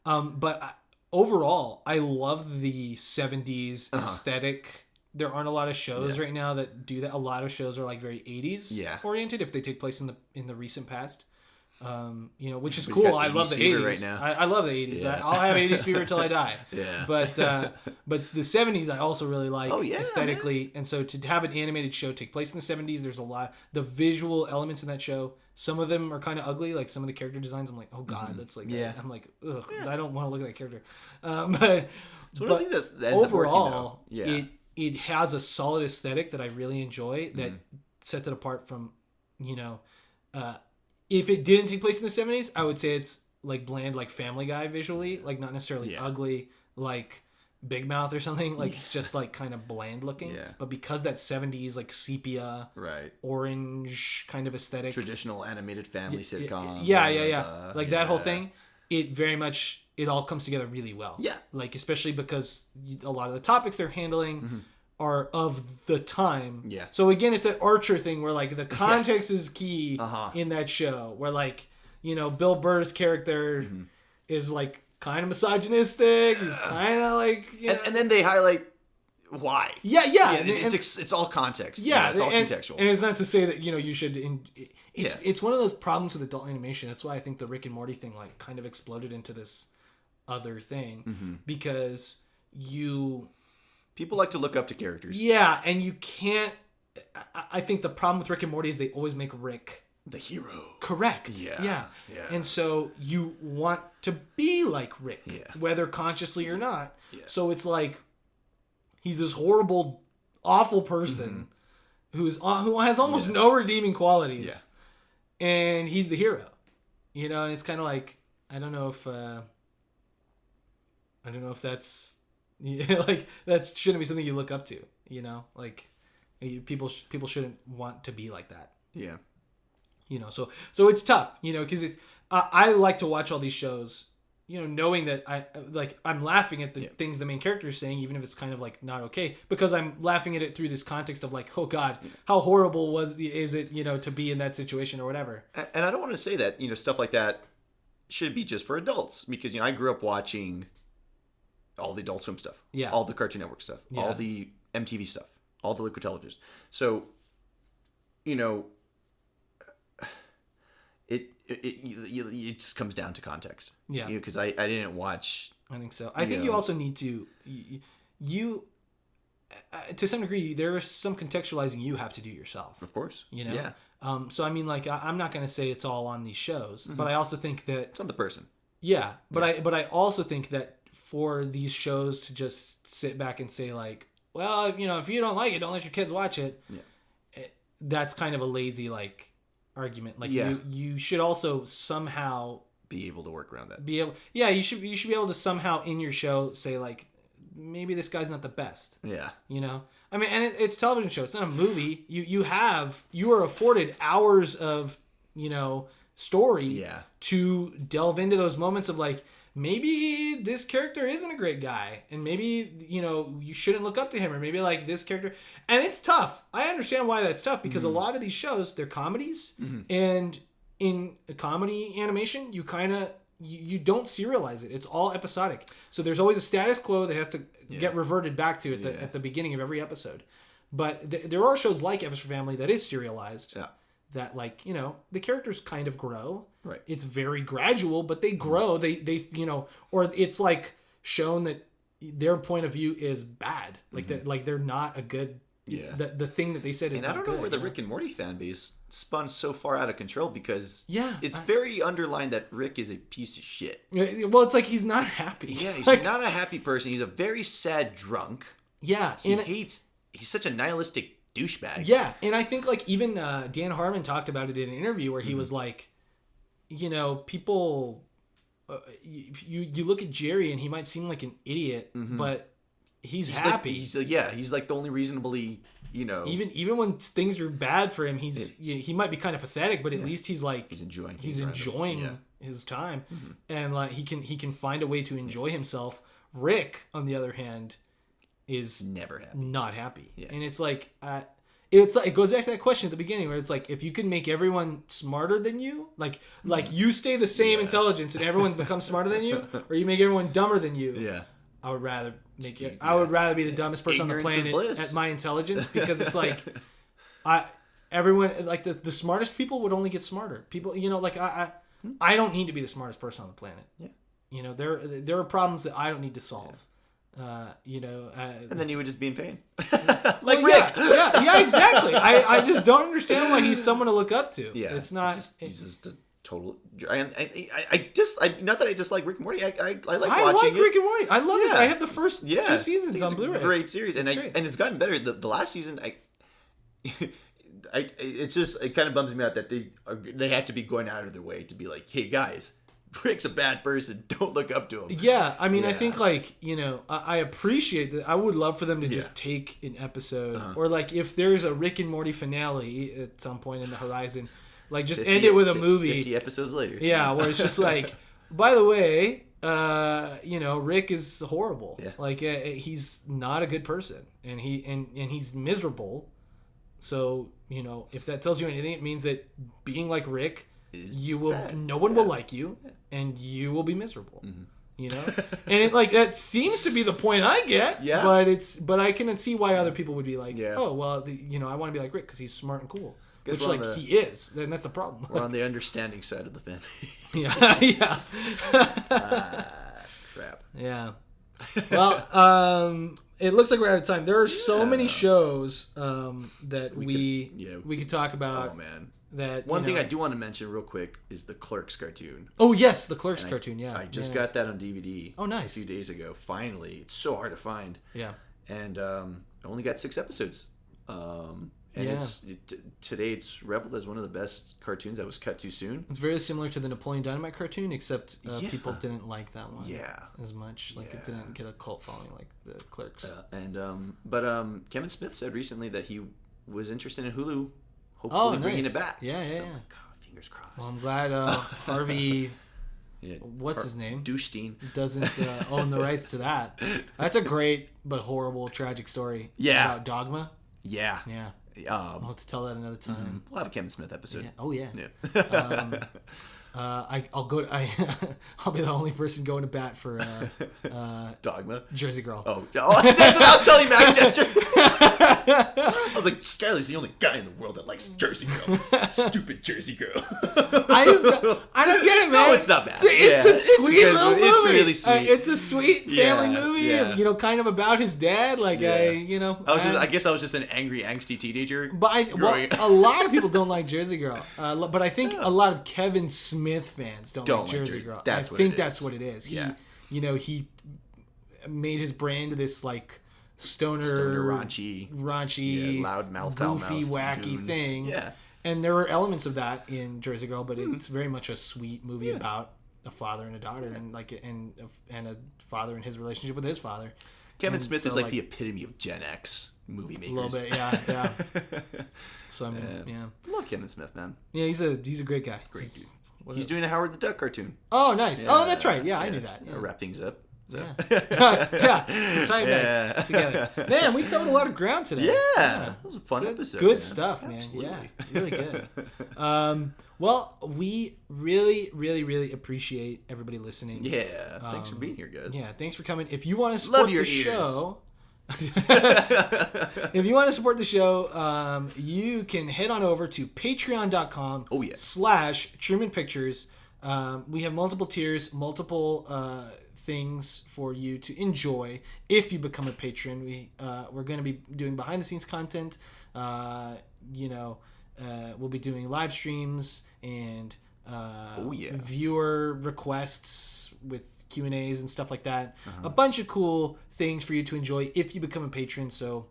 But overall, I love the 70s aesthetic. There aren't a lot of shows right now that do that. A lot of shows are like very 80s oriented if they take place in the recent past. Which is cool. I love the 80s right now. I love the 80s. Yeah. I'll have 80s fever till I die. Yeah. But the 70s I also really like aesthetically. Man. And so to have an animated show take place in the 70s, there's a lot. The visual elements in that show, some of them are kind of ugly. Like some of the character designs, I'm like, oh god, that's like, I'm like, ugh, I don't want to look at that character. But it's one of the things that ends overall, up working, it has a solid aesthetic that I really enjoy that sets it apart from, if it didn't take place in the 70s, I would say it's like bland, like Family Guy visually, like not necessarily ugly, like Big Mouth or something. Like it's just like kind of bland looking. Yeah. But because that 70s like sepia, orange kind of aesthetic, traditional animated family sitcom. Like that whole thing, it all comes together really well. Yeah. Like especially because a lot of the topics they're handling are of the time. Yeah. So again, it's that Archer thing where like the context is key in that show. Where like, Bill Burr's character is like kind of misogynistic. He's kind of like, and then they highlight why. Yeah. It's all context. Yeah, it's all contextual. And it's not to say that you should. It's one of those problems with adult animation. That's why I think the Rick and Morty thing like kind of exploded into this other thing because people like to look up to characters. Yeah, and you can't. I think the problem with Rick and Morty is they always make Rick the hero. Correct. Yeah. And so you want to be like Rick, whether consciously or not. Yeah. So it's like he's this horrible, awful person who has almost no redeeming qualities, and he's the hero. And it's kind of like I don't know if I don't know if that's like that shouldn't be something you look up to. You know, like people shouldn't want to be like that. Yeah. You know, so it's tough. You know, because it's I like to watch all these shows. You know, knowing that I'm laughing at the things the main character is saying, even if it's kind of like not okay, because I'm laughing at it through this context of like, oh God, how horrible is it, you know, to be in that situation or whatever. And I don't want to say that, you know, stuff like that should be just for adults, because, you know, I grew up watching all the Adult Swim stuff, all the Cartoon Network stuff, all the MTV stuff, all the Liquid Television. So, you know, it just comes down to context. Yeah. Because I didn't watch. I think so. I think you also need to, to some degree, there is some contextualizing you have to do yourself. Of course. You know? Yeah. So, I mean, like, I'm not going to say it's all on these shows, but I also think that. It's on the person. Yeah. But I also think that for these shows to just sit back and say, like, well, you know, if you don't like it, don't let your kids watch it. Yeah. That's kind of a lazy, like, argument. Like you should also somehow be able to work around that. You should be able to somehow in your show say like, maybe this guy's not the best. Yeah. You know? I mean, and it's a television show. It's not a movie. You are afforded hours of, you know, story to delve into those moments of like, maybe this character isn't a great guy, and maybe, you know, you shouldn't look up to him, or maybe like this character. And it's tough. I understand why that's tough, because a lot of these shows, they're comedies, and in a comedy animation, you kind of you don't serialize it. It's all episodic. So there's always a status quo that has to get reverted back to at the beginning of every episode. But there are shows like F is for Family that is serialized. Yeah. That, like, you know, the characters kind of grow. Right. It's very gradual, but they grow. They you know, or it's like shown that their point of view is bad. Like that, like they're not a good. Yeah. The thing that they said is not good. And I don't know where the Rick and Morty fan base spun so far out of control, because it's very underlined that Rick is a piece of shit. Well, it's like he's not happy. Yeah, he's like, not a happy person. He's a very sad drunk. Yeah. He's such a nihilistic douchebag. Yeah, and I think like even Dan Harmon talked about it in an interview where he was like, you know, people, you look at Jerry and he might seem like an idiot, but he's happy. Like, he's like the only reasonably, you know, even when things are bad for him, he might be kind of pathetic, but at least he's like he's enjoying his time, and like he can find a way to enjoy himself. Rick, on the other hand, is never happy. Not happy. Yeah. And it's like it goes back to that question at the beginning where it's like, if you can make everyone smarter than you, like you stay the same intelligence and everyone becomes smarter than you, or you make everyone dumber than you. Yeah. I would rather be the dumbest person on the planet at my intelligence, because it's like everyone, like the smartest people would only get smarter. People, you know, like I don't need to be the smartest person on the planet. Yeah. You know, there are problems that I don't need to solve. You know, and then you would just be in pain, like Rick. Yeah, exactly. I just don't understand why he's someone to look up to. Yeah, it's not. He's just a total. I not that I dislike Rick and Morty. I like watching it. I like Rick and Morty. I love it. I have the first 2 seasons on Blu-ray. Great series, and it's gotten better. The last season, it kind of bums me out that they have to be going out of their way to be like, hey guys, Rick's a bad person. Don't look up to him. Yeah, I mean, I think, like, you know, I appreciate that. I would love for them to just take an episode, or like if there's a Rick and Morty finale at some point in the horizon, like just end it with a movie. 50 episodes later. Yeah, where it's just like, by the way, you know, Rick is horrible. Yeah. Like he's not a good person, and he's miserable. So, you know, if that tells you anything, it means that being like Rick, no one will like you, and you will be miserable. You know, and it, like, that seems to be the point I get. Yeah. But I can see why other people would be like, oh well, you know, I want to be like Rick because he's smart and cool. Which, like, he is, and that's the problem. We're on the understanding side of the family. Crap. Yeah. Well, it looks like we're out of time. There are so many shows that we could talk about. Oh man. That one thing I do want to mention real quick is the Clerks cartoon. Oh yes, the Clerks cartoon. Yeah. I just got that on DVD. Oh nice. A few days ago. Finally, it's so hard to find. Yeah. And I only got 6 episodes. And today it's reveled as one of the best cartoons that was cut too soon. It's very similar to the Napoleon Dynamite cartoon, except people didn't like that one as much. Like it didn't get a cult following like the Clerks. But Kevin Smith said recently that he was interested in Hulu hopefully bringing it back. Yeah. God, fingers crossed. Well, I'm glad Harvey... what's his name? Dewstein doesn't own the rights to that. That's a great but horrible, tragic story. About Dogma. Yeah. I'll have to tell that another time. We'll have a Kevin Smith episode. Yeah. Oh yeah. I'll go. I'll be the only person going to bat for Dogma. Jersey Girl. Oh, that's what I was telling Max yesterday. I was like, Skyler's the only guy in the world that likes Jersey Girl. Stupid Jersey Girl. I don't get it, man. No, it's not bad. It's a sweet little movie. It's really sweet. It's a sweet family movie. Yeah. You know, kind of about his dad. Like I guess I was just an angry, angsty teenager. But a lot of people don't like Jersey Girl. But I think a lot of Kevin Smith fans don't like Jersey Girl. I think that's what it is. He made his brand this like stoner raunchy, loudmouth, goofy, wacky goons. Thing. Yeah. And there were elements of that in Jersey Girl, but it's very much a sweet movie about a father and a daughter, and a father and his relationship with his father. Kevin Smith is like the epitome of Gen X movie makers. A little bit, yeah. So I love Kevin Smith, man. Yeah, he's a great guy. Great dude. He's doing a Howard the Duck cartoon. Oh, nice. Oh, that's right. Yeah, I knew that. Yeah. Wrap things up. So. Yeah. Tie it back together. Man, we covered a lot of ground today. Yeah. That was a fun episode. Good stuff, man. Absolutely. Yeah, really good. Well, we really, really, really appreciate everybody listening. Yeah. Thanks for being here, guys. Yeah, thanks for coming. If you want to support the show... if you want to support the show, you can head on over to patreon.com /Truman Pictures. We have multiple tiers, multiple things for you to enjoy if you become a patron. We're going to be doing behind the scenes content. We'll be doing live streams and viewer requests with Q&As and stuff like that. A bunch of cool things for you to enjoy if you become a patron. So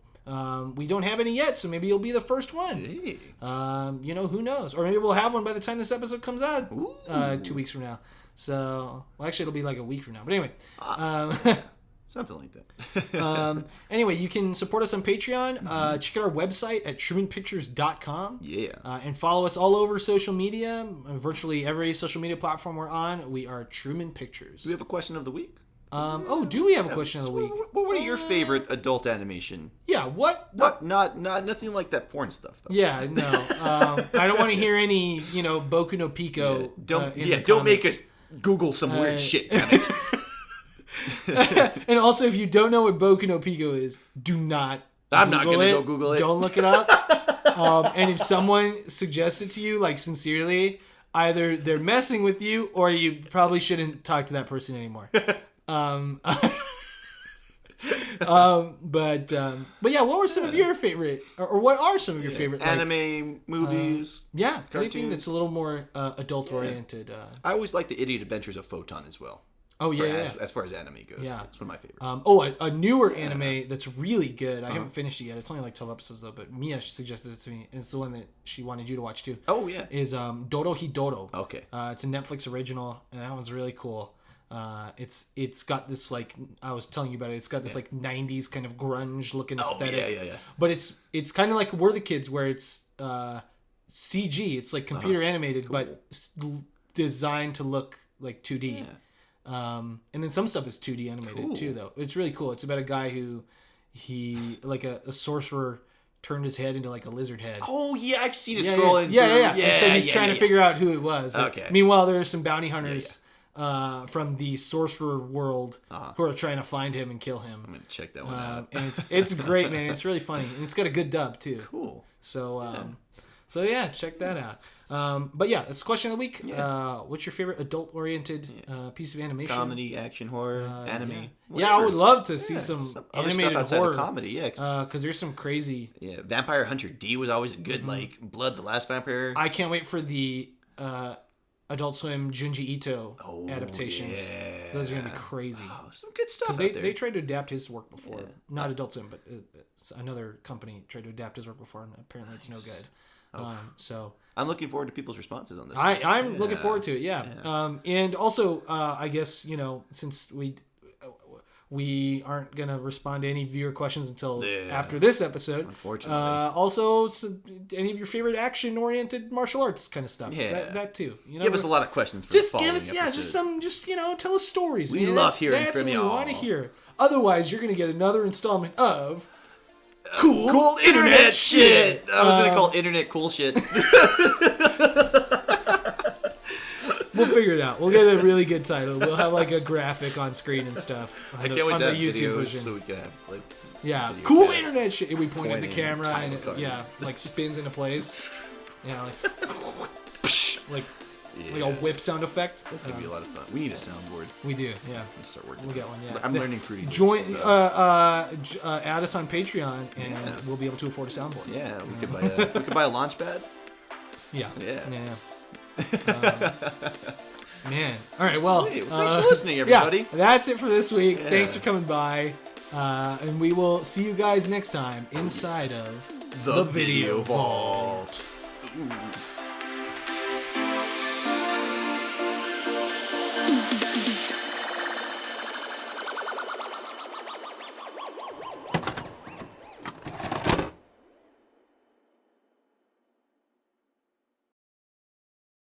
we don't have any yet, so maybe you'll be the first one. Hey. Who knows? Or maybe we'll have one by the time this episode comes out 2 weeks from now. So, well, actually, it'll be like a week from now. But anyway. Something like that. Anyway, you can support us on Patreon. Check out our website at trumanpictures.com. Yeah. And follow us all over social media. Virtually every social media platform we're on, we are Truman Pictures. Do we have a question of the week? Do we have a question of the week? What are your favorite adult animation? Yeah, what? Not nothing like that porn stuff, though. Yeah, no. I don't want to hear any, Boku no Pico. Don't make us Google some weird shit, damn it. And also, if you don't know what Boku no Pico is, do not. I'm not going to go Google it. Don't look it up. And if someone suggests it to you, like sincerely, either they're messing with you or you probably shouldn't talk to that person anymore. But yeah, what were some of your favorite, or what are some of your favorite anime movies? Anything that's a little more adult oriented. I always like the Idiot Adventures of Photon as well. Oh yeah, as far as anime goes, it's one of my favorites. A newer anime that's really good. I haven't finished it yet. It's only like 12 episodes though, but Mia suggested it to me. And it's the one that she wanted you to watch too. Oh yeah, is Dorohedoro. Okay, it's a Netflix original, and that one's really cool. It's got this like I was telling you about it. It's got this like 90s kind of grunge looking aesthetic. Yeah. But it's kind of like We're the Kids, where it's CG. It's like computer animated, but designed to look like 2D. Yeah. And then some stuff is 2D animated too, though. It's really cool. It's about a guy who like a sorcerer turned his head into like a lizard head. Oh yeah, I've seen it scrolling. Yeah. And so he's trying to figure out who it was. Okay. Meanwhile, there are some bounty hunters from the sorcerer world who are trying to find him and kill him. I'm gonna check that one out. And it's great, man. It's really funny, and it's got a good dub too. Cool. So check that out. But yeah, it's the question of the week. What's your favorite adult-oriented piece of animation? Comedy, action, horror, anime. Yeah, I would love to see some animated stuff outside horror. Of comedy. Yeah, because there's some crazy. Yeah, Vampire Hunter D was always a good like Blood the Last Vampire. I can't wait for the Adult Swim Junji Ito adaptations. Yeah. Those are gonna be crazy. Oh, some good stuff out They there. they tried to adapt his work before, Yeah. not Adult Swim, but another company tried to adapt his work before, and apparently it's no good. So I'm looking forward to people's responses on this. I'm looking forward to it. Yeah. Yeah. And also, I guess since we aren't gonna respond to any viewer questions until after this episode. Unfortunately. Also, any of your favorite action-oriented martial arts kind of stuff. Yeah. That too. Give us a lot of questions for just the following give us episode. tell us stories. We love hearing that's from what y'all. we want to hear. Otherwise, you're gonna get another installment of cool internet shit. I was gonna call internet cool shit. We'll figure it out. We'll get a really good title. We'll have like a graphic on screen and stuff. I can't wait to have YouTube videos version. so we can have like. Yeah, video cool casts. internet shit. We point at the Pointing camera and title cards. like spins into place. Yeah, like a whip sound effect. That's gonna be a lot of fun. We need a soundboard. We do. Yeah, Let's start working. we'll get one. Yeah, I'm learning Fruity Loops. Join. So. Add us on Patreon, and we'll be able to afford a soundboard. Yeah, we could buy a launch pad. Yeah. Yeah. Man. All right. Well, Hey, thanks for listening, everybody. Yeah, that's it for this week. Yeah. Thanks for coming by. And we will see you guys next time inside of The Video Vault. Ooh.